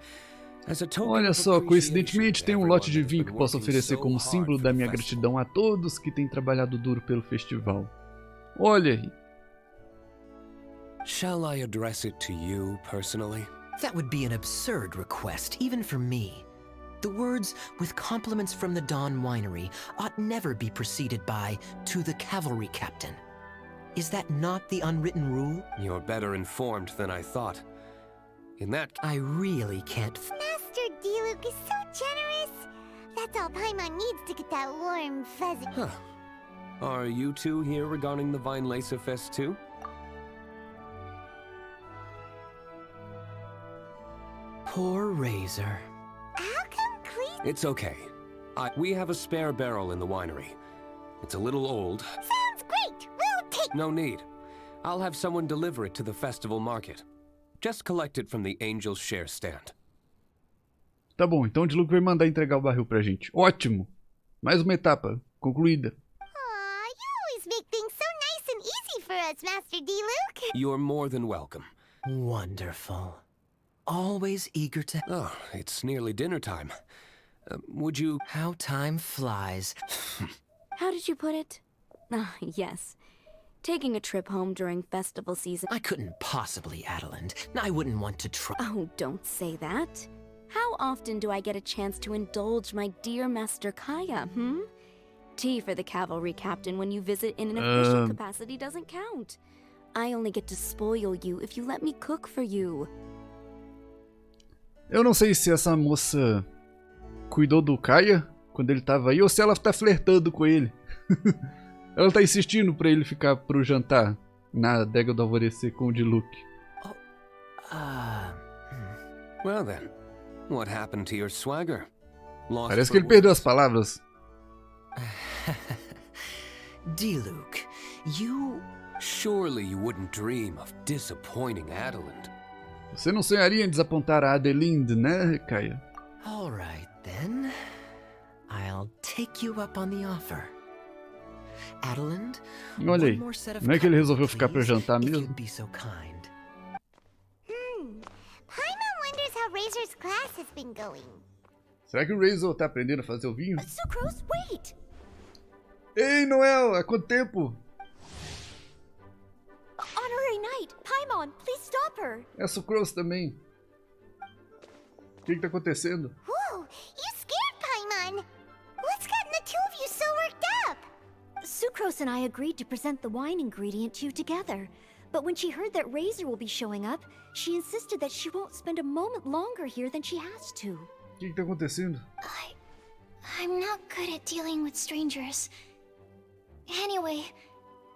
Olha só, coincidentemente tem um lote de vinho que posso oferecer como símbolo da minha gratidão a todos que têm trabalhado duro pelo festival. Olha aí. Shall I address it to you personally? That would be an absurd request, even for me. The words, with compliments from the Dawn Winery, ought never be preceded by, to the cavalry captain. Is that not the unwritten rule? You're better informed than I thought. In that... I really can't... Master D-Luke is so generous. That's all Paimon needs to get that warm, fuzzy... Huh. Are you two here regarding the Weinlese Fest too? Poor Razor. How complete... It's okay. We have a spare barrel in the winery. It's a little old. Sounds great! We'll take... No need. I'll have someone deliver it to the festival market. Just collect it from the Angel's Share stand. Tá bom, então o D-Luke vai mandar entregar o barril pra gente. Ótimo! Mais uma etapa concluída. Aw, you always make things so nice and easy for us, Master D-Luke. You're more than welcome. Wonderful. Always eager to... Oh, it's nearly dinner time. Would you... How time flies. How did you put it? Ah, yes. Taking a trip home during festival season. I couldn't possibly, Adeline. I wouldn't want to try... Oh, don't say that. How often do I get a chance to indulge my dear Master Kaya, Tea for the cavalry captain when you visit in an official capacity doesn't count. I only get to spoil you if you let me cook for you. Eu não sei se essa moça cuidou do Kaya quando ele tava aí ou se ela tá flertando com ele. Ela tá insistindo pra ele ficar pro jantar na adega do alvorecer com o D-Luke. Well then, what happened to your swagger? Parece que ele perdeu as palavras. Diluc, you... Surely you wouldn't dream of disappointing Adeland. Você não sonharia em desapontar a Adelinde, né, Kaia? All right, then. I'll take you up on the offer. Adeland, olha aí, não é que ele resolveu ficar pra jantar mesmo? Paimon wonders how Razor's class has been going. Será que o Razor tá aprendendo a fazer o vinho? Sucrose, wait! Ei, Noel, há quanto tempo? Honorary Knight, Paimon, please stop her. É a Sucrose também. O que tá acontecendo? Whoa, you scared Paimon. What's gotten the two of you so worked up? Sucrose and I agreed to present the wine ingredient to you together. But when she heard that Razor will be showing up, she insisted that she won't spend a moment longer here than she has to. O que tá acontecendo? I'm not good at dealing with strangers. Anyway,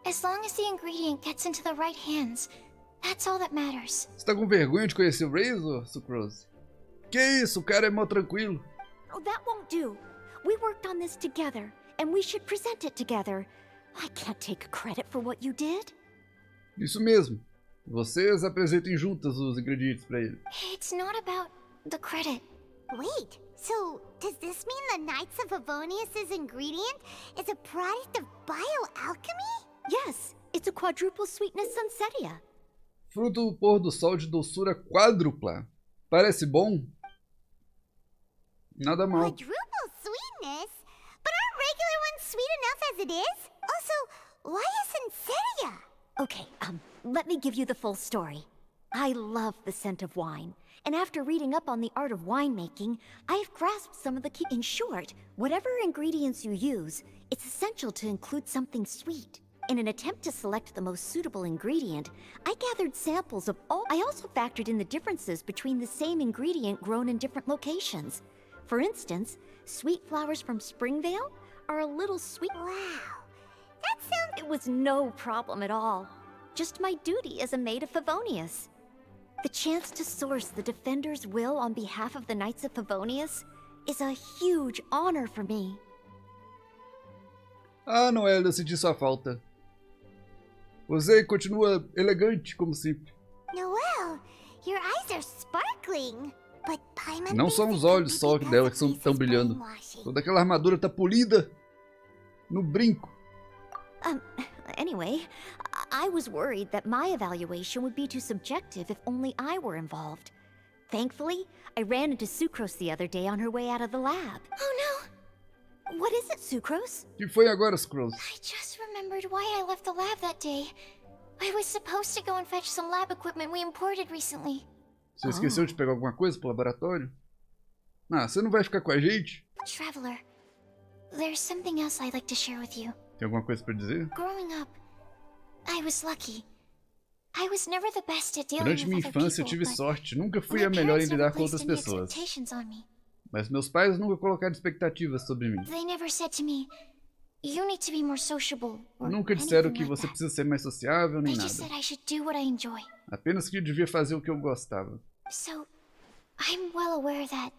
as long as the ingredient gets into the right hands, that's all that matters. Você tá com vergonha de conhecer o Razor, Sucrose? Que isso, o cara é mó tranquilo. Oh, that won't do. We worked on this together, and we should present it together. I can't take credit for what you did. Isso mesmo. Vocês apresentem juntas os ingredientes pra ele. It's not about the credit. Wait, so does this mean the Knights of Favonius' ingredient is a product of bioalchemy? Yes, it's a quadruple sweetness sunsetia. Fruto do pôr do sol de doçura quádrupla. Parece bom? Nada mal. Quadruple sweetness? But aren't regular ones sweet enough as it is? Also, why a sunsetia? Okay, let me give you the full story. I love the scent of wine, and after reading up on the art of winemaking, I've grasped some of the key. In short, whatever ingredients you use, it's essential to include something sweet. In an attempt to select the most suitable ingredient, I gathered samples of all. I also factored in the differences between the same ingredient grown in different locations. For instance, sweet flowers from Springvale are a little sweet. Wow, that sounds... It was no problem at all. Just my duty as a maid of Favonius. The chance to source the Defender's will on behalf of the Knights of Favonius is a huge honor for me. Ah, Noel, eu senti sua falta. Você continua elegante, como sempre. Noel, your eyes are sparkling. But Paimon... Não são os olhos só dela que estão brilhando. Toda aquela armadura tá polida no brinco. Anyway, I was worried that my evaluation would be too subjective if only I were involved. Thankfully, I ran into Sucrose the other day on her way out of the lab. Oh no! What is it, Sucrose? O que foi agora, Sucrose? I just remembered why I left the lab that day. I was supposed to go and fetch some lab equipment we imported recently. Você esqueceu de pegar alguma coisa pro laboratório? Ah, você não vai ficar com a gente? Traveler, there's something else I'd like to share with you. Tem alguma coisa pra dizer? Growing up, I was lucky. I was never the best at dealing Durante with minha other infância eu people, tive but sorte, nunca fui my a melhor em parents lidar never com outras placed any pessoas. expectations on me. Mas meus pais nunca colocaram expectativas sobre mim. They never said to me, "You need to be more sociable," or Nunca disseram anything que like você that. precisa ser mais sociável nem They just nada. said I should do what I enjoy. Apenas que eu devia fazer o que eu gostava. So, I'm well aware that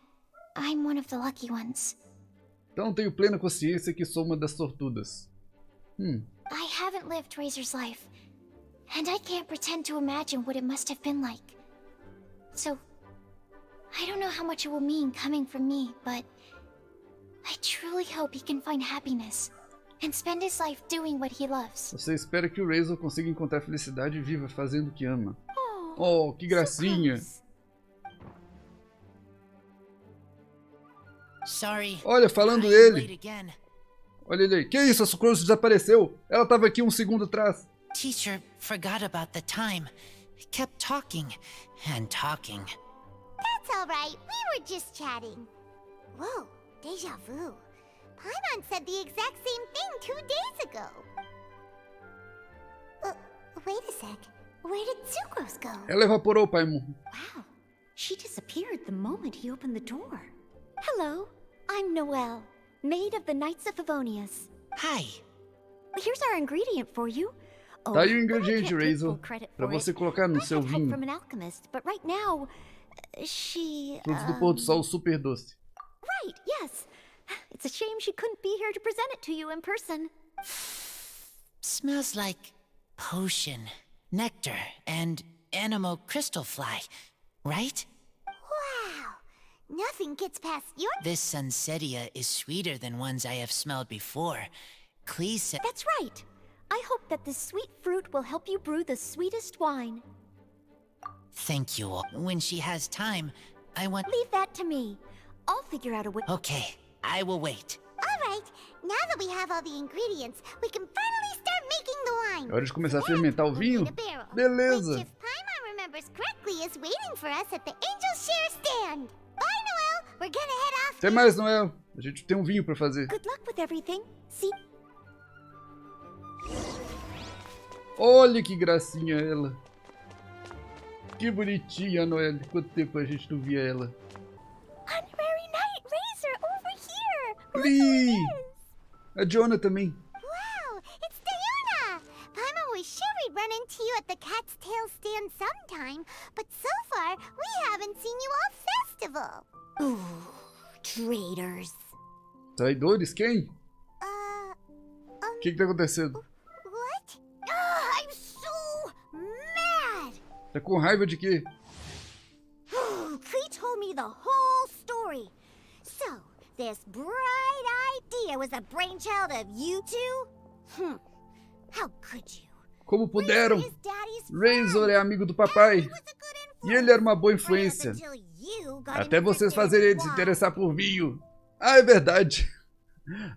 I'm one of the lucky ones. Então tenho plena consciência que sou uma das sortudas. I haven't lived Razor's life, and I can't pretend to imagine what it must have been like. So, I don't know how much it will mean coming from me, but I truly hope he can find happiness and spend his life doing what he loves. Você espera que o Razor consiga encontrar felicidade e viva fazendo o que ama. Oh, que gracinha! Sorry. Olha, falando I'm ele. late again. Olha ele aí. Que isso? A Sucrose desapareceu. Ela tava aqui um segundo atrás. Teacher forgot about the time. Kept talking and talking. That's alright, we were just chatting. Whoa, deja vu. Paimon said the exact same thing 2 days ago. Wait a sec. Where did Sucrose go? Ela evaporou, Paimon. Wow, she disappeared the moment he opened the door. Hello, I'm Noelle, maid of the Knights of Favonius. Hi. Here's our ingredient for you. Tá aí o ingrediente, Razor, pra você colocar no seu vinho. From an alchemist, but right now, she. Frutos do pôr do sol super doce. right, yes. It's a shame she couldn't be here to present it to you in person. Smells like potion, nectar, and animal crystal fly, right? Wow! Nothing gets past your... This sunsetia is sweeter than ones I have smelled before. Clique said... That's right. I hope that this sweet fruit will help you brew the sweetest wine. Thank you. When she has time, I want... Leave that to me. I'll figure out a way... Okay, I will wait. Alright, now that we have all the ingredients, we can finally start making the wine. É hora de começar a fermentar o vinho? Beleza! Which, if Paimon remembers correctly, is waiting for us at the Angel Share stand. Bye, Noel! We're gonna head off. Até mais, Noel. A gente tem um vinho pra fazer. Good luck with everything. See... Olha que gracinha ela. Que bonitinha, Noel. Quanto tempo a gente não via ela. Honorary Knight Razor, over here! Lee! A Jonah também. Wow, it's Diana! Paimon was sure we'd run into you at the Cat's Tail stand sometime, but so far, we haven't seen you all festival. Ooh, traitors. Traidores? Quem? O que tá acontecendo? What? I'm so mad! Tá com raiva de quê? Clique told me the whole story. So, this bright idea was a brainchild of you two? How could you? Como puderam? Razor é amigo do papai. E ele era uma boa influência. Até vocês fazerem ele se interessar por vinho. Ah, é verdade.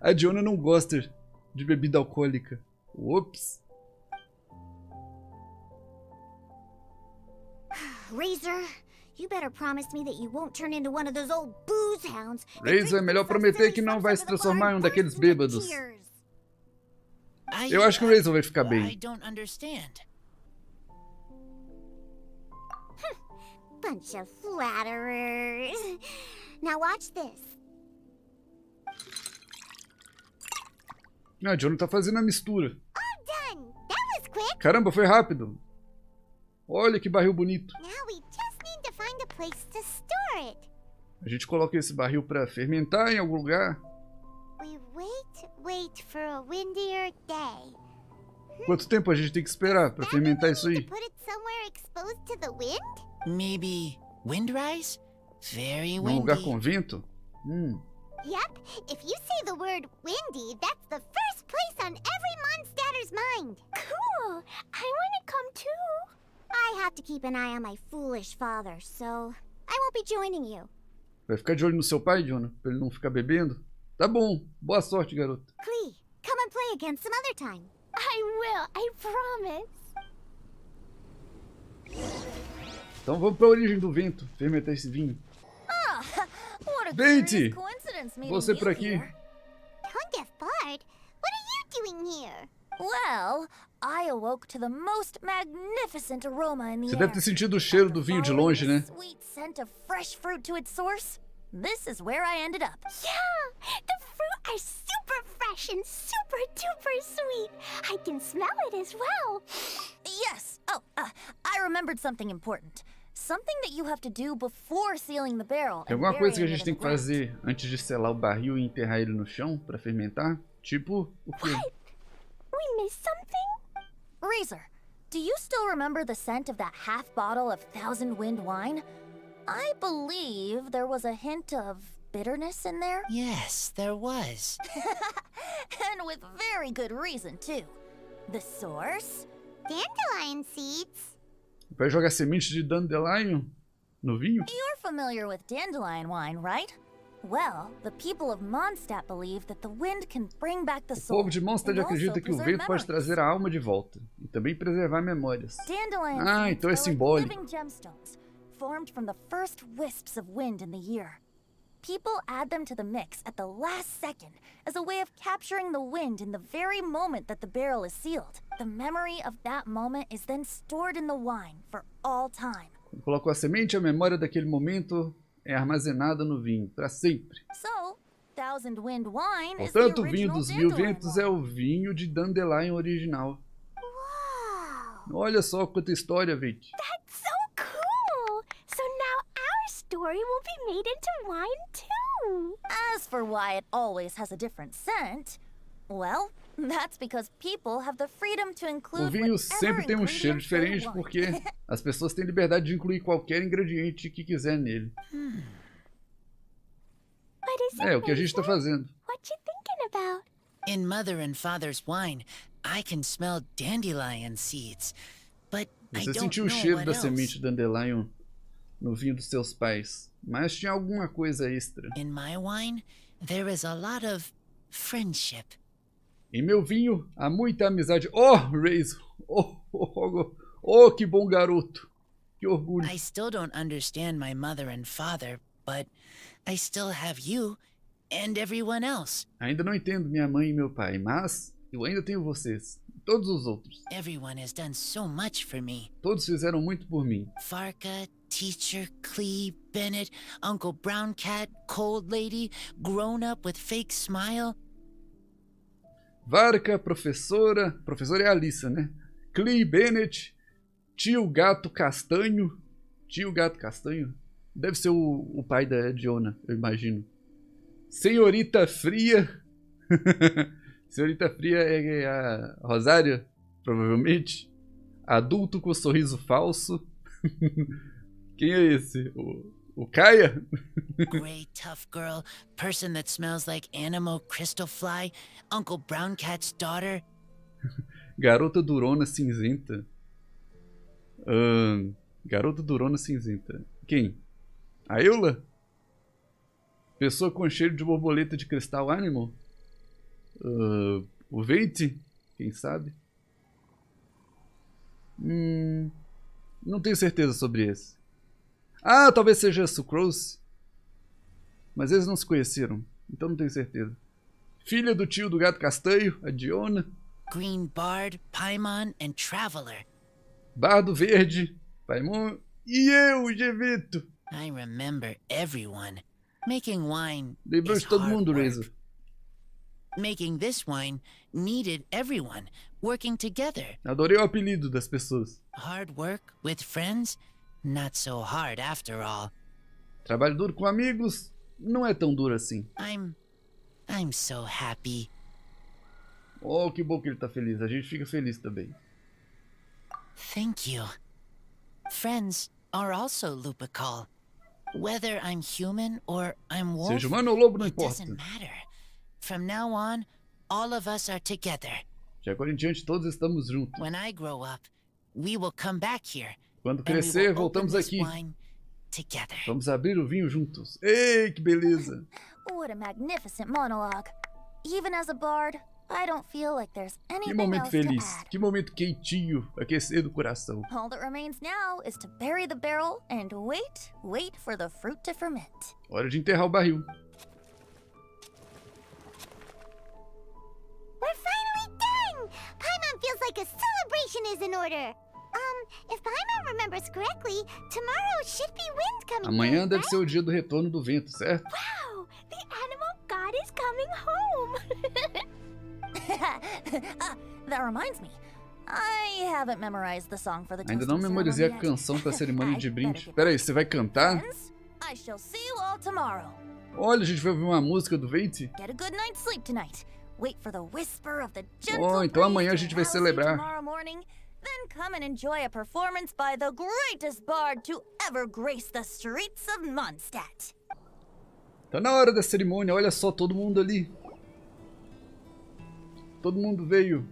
A Jonah não gosta de bebida alcoólica. Ups. Razor, you better promise me that you won't turn into one of those old booze hounds. Razor, é melhor prometer que não vai se transformar em um daqueles bêbados. Eu acho que o Razor vai ficar bem. I don't understand. Bunch of flatterers. Now watch this. A Jonah tá fazendo a mistura. All done. That was quick. Caramba, foi rápido. Olha que barril bonito. Now we just need to find a place to store it. A gente coloca esse barril pra fermentar em algum lugar. We wait for a windier day. Quanto tempo a gente tem que esperar pra fermentar isso aí? Put it somewhere exposed to the wind? Maybe windrise? Very Num windy. lugar com vento? Yep, if you say the word windy, that's the first place on every Mondstadter's mind. Cool, I want to come too. I have to keep an eye on my foolish father, so I won't be joining you. Vai ficar de olho no seu pai, Jonah, pra ele não ficar bebendo? Tá bom, boa sorte, garota. Clique, come and play again some other time. I will, I promise. Então vamos pra origem do vento, fermentar esse vinho. Date! Você por aqui. Don't get bored. What are you doing here? Well, I awoke to the most magnificent aroma in the Você air. deve ter sentido o cheiro do vinho de longe, né? Sweet scent of fresh fruit to its source. This is where I ended up. Yeah, the fruit are super fresh and super duper sweet. I can smell it as well. Yes. Oh, I remembered something important. Something that you have to do before sealing the barrel. Tem alguma coisa que a gente tem que fazer antes de selar o barril e enterrar ele no chão pra fermentar? Tipo, o quê? What? We missed something? Razor, do you still remember the scent of that half bottle of Thousand Wind wine? I believe there was a hint of bitterness in there. Yes, there was. And with very good reason, too. The source? Dandelion seeds. Vai jogar semente de dandelion no vinho? You're familiar with dandelion wine, right? Well, the people of Mondstad believe that the wind can bring back the O soul. povo de Mondstad acredita que o vento pode trazer a alma de volta e também preservar memórias. Ah, então é simbólico. Living gemstones, formed from the first wisps of wind in the year. People add them to the mix at the last second as a way of capturing the wind in the very moment that the barrel is sealed. The memory of that moment is then stored in the wine for all time. Colocou a semente, a memória daquele momento é armazenada no vinho para sempre. So, Thousand Wind wine Portanto, o is the vinho original dos mil dandelion ventos wine. é o vinho de dandelion original. Wow. Olha só quanta história, Vídeo. That's so cool. So now our story will be made into wine too. As for why it always has a different scent, well, that's because people have the freedom to include o vinho sempre tem um cheiro diferente porque as pessoas têm liberdade de incluir qualquer ingrediente que quiser nele. É o que a gente está fazendo. What you thinking about? In Mother and Father's wine, I can smell dandelion seeds, but I Você don't sentiu o know cheiro what da else. semente de dandelion no vinho dos seus pais, mas tinha alguma coisa extra. In my wine, there is a lot of friendship. Em meu vinho há muita amizade. Oh, Razor! Oh, que bom garoto! Que orgulho! I still don't understand my mother and father, but I still have you and everyone else. Ainda não entendo minha mãe e meu pai, mas eu ainda tenho vocês. Todos os outros. Everyone has done so much for me. Todos fizeram muito por mim. Farka, Teacher, Clee, Bennett, Uncle Brown Cat, Cold Lady, Grown Up with Fake Smile. Varka, professora é a Alissa, né? Clee, Bennett, tio Gato Castanho. Tio Gato Castanho? Deve ser o pai da Diona, eu imagino. Senhorita Fria. Senhorita Fria é a Rosária, provavelmente. Adulto com sorriso falso. Quem é esse? O Kaia? Grey tough girl, person that smells like animal crystal fly, Uncle Brown Cat's daughter. Garota durona cinzenta. Garota durona cinzenta. Quem? A Eula? Pessoa com cheiro de borboleta de cristal animal? O Vente? Quem sabe? Não tenho certeza sobre esse. Ah, talvez seja Sucrose. Mas eles não se conheceram, então não tenho certeza. Filha do tio do gato castanho, a Diona. Green Bard, Paimon and Traveler. Bardo Verde, Paimon e eu, Gevtu. I remember everyone. Making wine Lembrou is de todo hard mundo, work. Razor. Making this wine needed everyone working together. Adorei o apelido das pessoas. Hard work with friends? Not so hard after all. Trabalho duro com amigos não é tão duro assim. I'm so happy. Oh, que bom que ele tá feliz. A gente fica feliz também. Thank you. Friends are also Lupical. Whether I'm human or I'm wolf, Seja humano ou lobo, não it importa. doesn't matter. From now on, all of us are together. De agora em diante, todos estamos juntos. When I grow up, we will come back here. Quando and we crescer, will voltamos open this aqui. wine together. Vamos abrir o vinho juntos. Ei, que beleza. What a magnificent monologue. Even as a bard, I don't feel like there's Que anything momento else to feliz. add. Que momento quentinho. Aquecer do coração. All that remains now is to bury the barrel and wait for the fruit to ferment. Hora de enterrar o barril. We're finally done! Paimon feels like a celebration is in order. If Paimon remembers correctly, tomorrow should be wind coming Amanhã back, deve right? ser o dia do retorno do vento, certo? Wow! The animal god is coming home! That reminds me. I haven't memorized the song for the Ainda não toasting memorizei a ceremony yet. canção para a cerimônia de I brinde. better get Pera aí, você vai cantar? Friends, I shall see you all tomorrow. Olha, a gente vai ouvir uma música do Vente. Get a good night's sleep tonight. Wait for the whisper of the gentle Oh, então amanhã a breeze gente to vai rouse you celebrar. tomorrow morning. Then come and enjoy a performance by the greatest bard to ever grace the streets of Mondstad. Tá na hora da cerimônia, olha só, todo mundo ali. Todo mundo veio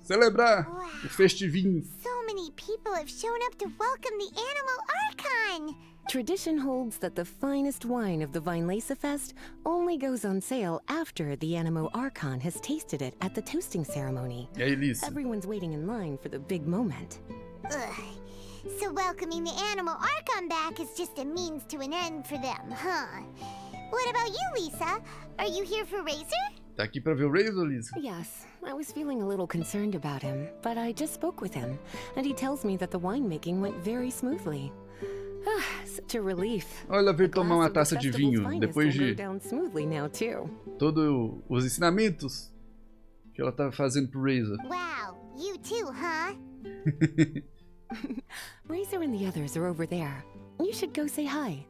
celebrar o Festvinho. So many people have shown up to welcome the Animal Archon! Tradition holds that the finest wine of the Vinelesa Fest only goes on sale after the Animo Archon has tasted it at the toasting ceremony. E aí, Lisa? Everyone's waiting in line for the big moment. Ugh. So welcoming the Animal Archon back is just a means to an end for them, huh? What about you, Lisa? Are you here for Razor? Tá aqui pra ver o Razor, Lisa? Yes, I was feeling a little concerned about him, but I just spoke with him, and he tells me that the winemaking went very smoothly. Such a relief. Olha, veio tomar uma taça de vinho depois de todos os ensinamentos que ela tava fazendo pro Razor. Wow, you too, huh? Razor and the others are over there. You should go say hi.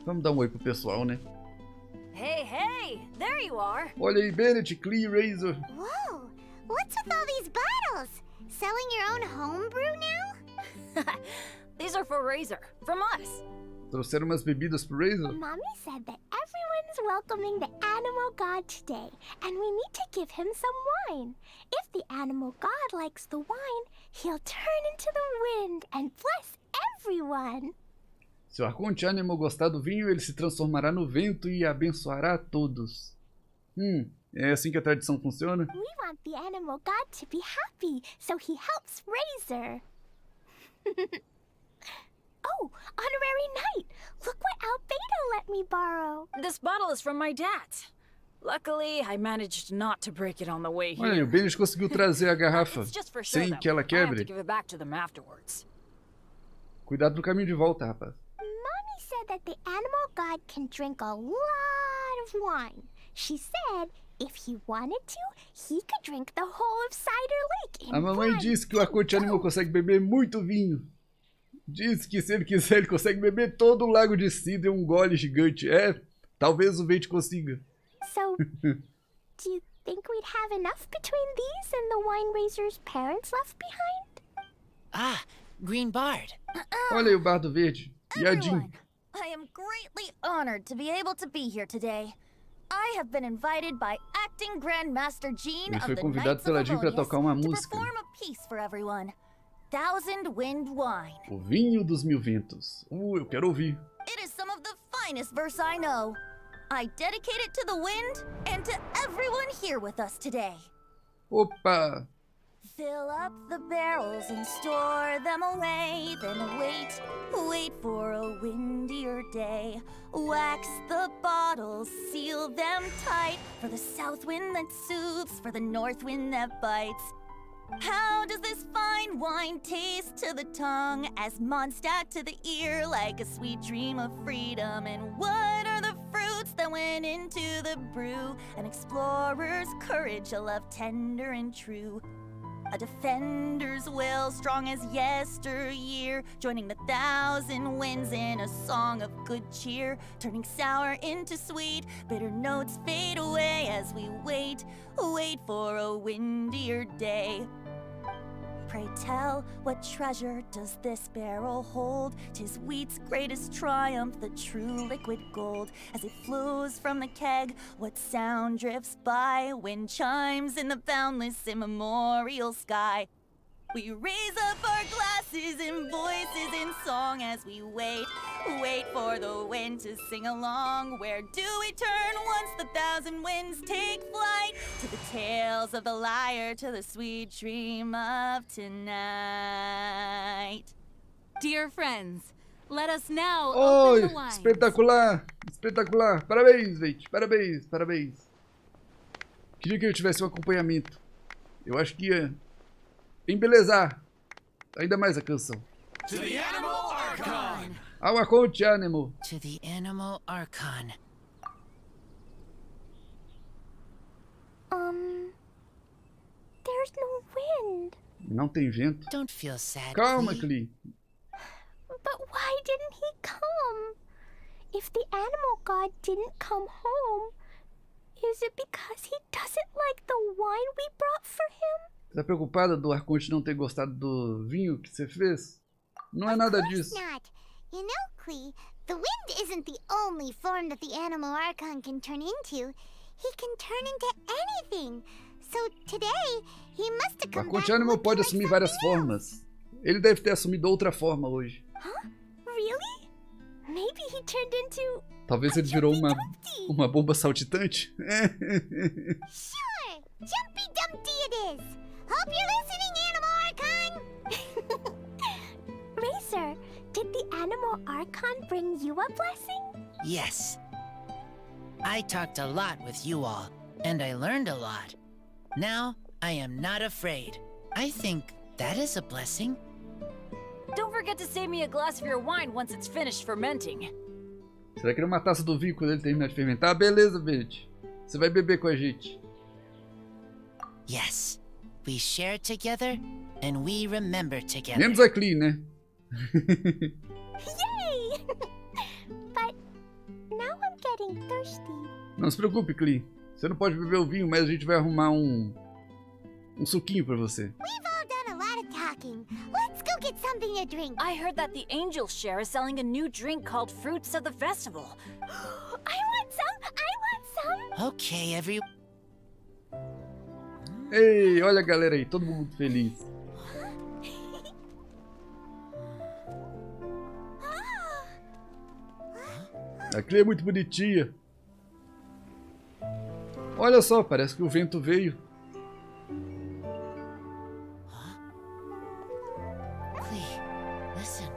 Vamos dar um oi pro pessoal, né? Hey, there you are. Olha aí, Bennett, Clique, Razor. Whoa, what's with all these bottles? Selling your own homebrew now? These are for Razor, from us. Trouxeram umas bebidas pro Razor? Mommy said that everyone's welcoming the animal god today, and we need to give him some wine. If the animal god likes the wine, he'll turn into the wind and bless everyone. Se o Arconte-Animal gostar do vinho, ele se transformará no vento e abençoará a todos. É assim que a tradição funciona? We want the animal god to be happy, so he helps Razor. Oh, honorary knight! Look what Albedo let me borrow. This bottle is from my dad. Luckily, I managed not to break it on the way here. Olha aí, o Bennett conseguiu trazer a garrafa sem que ela quebre. Cuidado no caminho de volta, rapaz. Mommy said that the animal god can drink a lot of wine. She said if he wanted to, he could drink the whole of Cider Lake in A mamãe disse que o Arconte-Animal consegue beber muito vinho. Diz que se ele quiser, ele consegue beber todo o lago de Cider em um gole gigante. Talvez o Vídeo consiga. So, do you think we'd have enough between these and the wine Razor's parents left behind? Ah, Green Bard. Olha aí o Bardo Verde. E a Jean. I am greatly honored to be able to be here today. I have been invited by Acting Grandmaster Jean Ele of foi the convidado Knights pela of Jean para Favonius tocar uma to música. perform a piece for everyone. Thousand Wind Wine. O vinho dos mil ventos. Eu quero ouvir. It is some of the finest verse I know. I dedicate it to the wind and to everyone here with us today. Opa! Fill up the barrels and store them away. Then wait for a windier day. Wax the bottles, seal them tight. For the south wind that soothes, for the north wind that bites. How does this fine wine taste to the tongue? As Mondstad to the ear, like a sweet dream of freedom. And what are the fruits that went into the brew? An explorer's courage, a love tender and true. A defender's will, strong as yesteryear, joining the thousand winds in a song of good cheer, turning sour into sweet, bitter notes fade away as we wait for a windier day. Pray tell, what treasure does this barrel hold? 'Tis wheat's greatest triumph, the true liquid gold. As it flows from the keg, what sound drifts by? Wind chimes in the boundless immemorial sky. We raise up our glasses and voices in song as we wait for the wind to sing along. Where do we turn once the thousand winds take flight? To the tales of the lyre, to the sweet dream of tonight. Dear friends, let us now Oi, open the wine. espetacular, espetacular. Parabéns, gente, parabéns, parabéns. Queria que eu tivesse um acompanhamento. Eu acho que ia embelezar ainda mais a canção. To the Animal Archon! Ao Arconte-Animal. To the Animal Archon. There's no wind. Não tem vento. Don't feel sad. Calma, Clique. But why didn't he come? If the animal god didn't come home, is it because he doesn't like the wine we brought for him? Tá preocupada do Arconte não ter gostado do vinho que você fez? Não é nada disso. Not. You know, Clique, the wind isn't the only form that the animal archon can turn into. He can turn into anything. So today, he must have O come back Arconte-Animal pode assumir várias formas. Ele deve ter assumido outra forma hoje. Huh? Really? Maybe he turned into... Talvez ele virou uma bomba saltitante. Sure! Jumpy Dumpty it is! Hope you're listening, Animal Archon! Razor, did the Animal Archon bring you a blessing? Yes. I talked a lot with you all, and I learned a lot. Now, I am not afraid. I think that is a blessing. Don't forget to save me a glass of your wine once it's finished fermenting. Será que ele é uma taça do vinho quando ele terminar de fermentar? Beleza, Vídeo. Você vai beber com a gente. Yes. We share together, and we remember together. Menos a Clique, né? Yay! But Não se preocupe, Clique. Você não pode beber o vinho, mas a gente vai arrumar um suquinho pra você. We've all done a lot of talking. Let's go get something to drink. I heard that the Angel Share is selling a new drink called Fruits of the Festival. I want some! I want some! Okay, everyone. Ei, olha a galera aí, todo mundo feliz. A Clique é muito bonitinha. Olha só, parece que o vento veio. Clique, listen.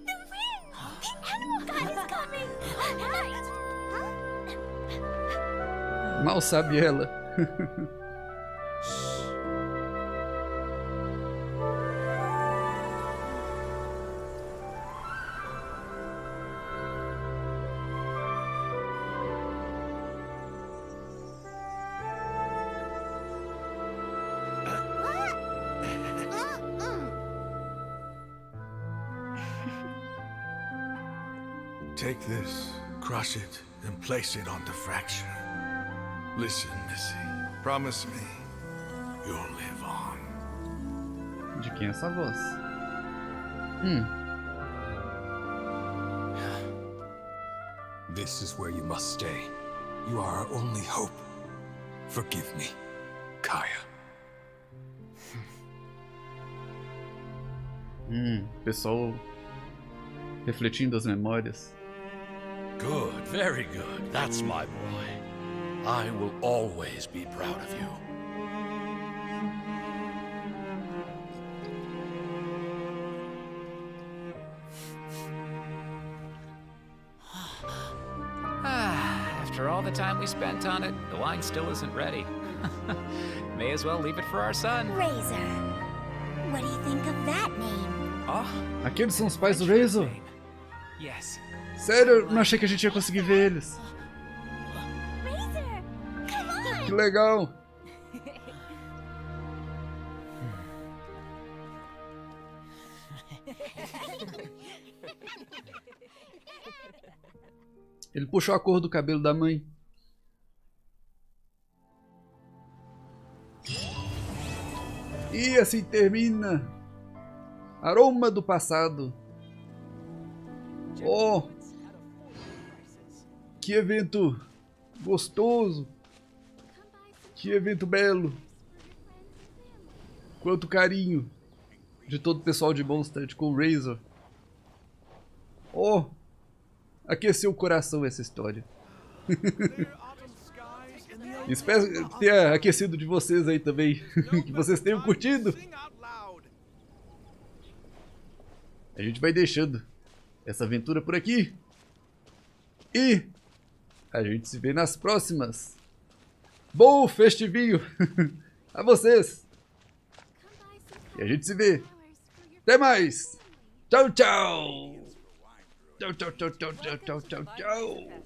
The wind! The animal god is coming! Mal sabe ela. Take this, crush it, and place it on the fracture. Listen, Missy. Promise me you'll live on. De quem é essa voz? This is where you must stay. You are our only hope. Forgive me, Kaya. Pessoal refletindo as memórias. Good, very good. That's my boy. I will always be proud of you. After all the time we spent on it, the wine still isn't ready. May as well leave it for our son. Razor. What do you think of that name? Aqueles são os pais do Razor? Yes. Sério, eu não achei que a gente ia conseguir ver eles. Razor, come on! Que legal! Ele puxou a cor do cabelo da mãe. E assim termina. Aroma do passado. Oh! Que evento gostoso. Que evento belo. Quanto carinho de todo o pessoal de Mondstad com o Razor. Oh! Aqueceu o coração essa história. Espero ter aquecido de vocês aí também. Que vocês tenham curtido. A gente vai deixando essa aventura por aqui. E a gente se vê nas próximas. Bom Festvinho a vocês. E a gente se vê. Até mais. Tchau, tchau. Tchau, tchau, tchau, tchau, tchau, tchau, tchau.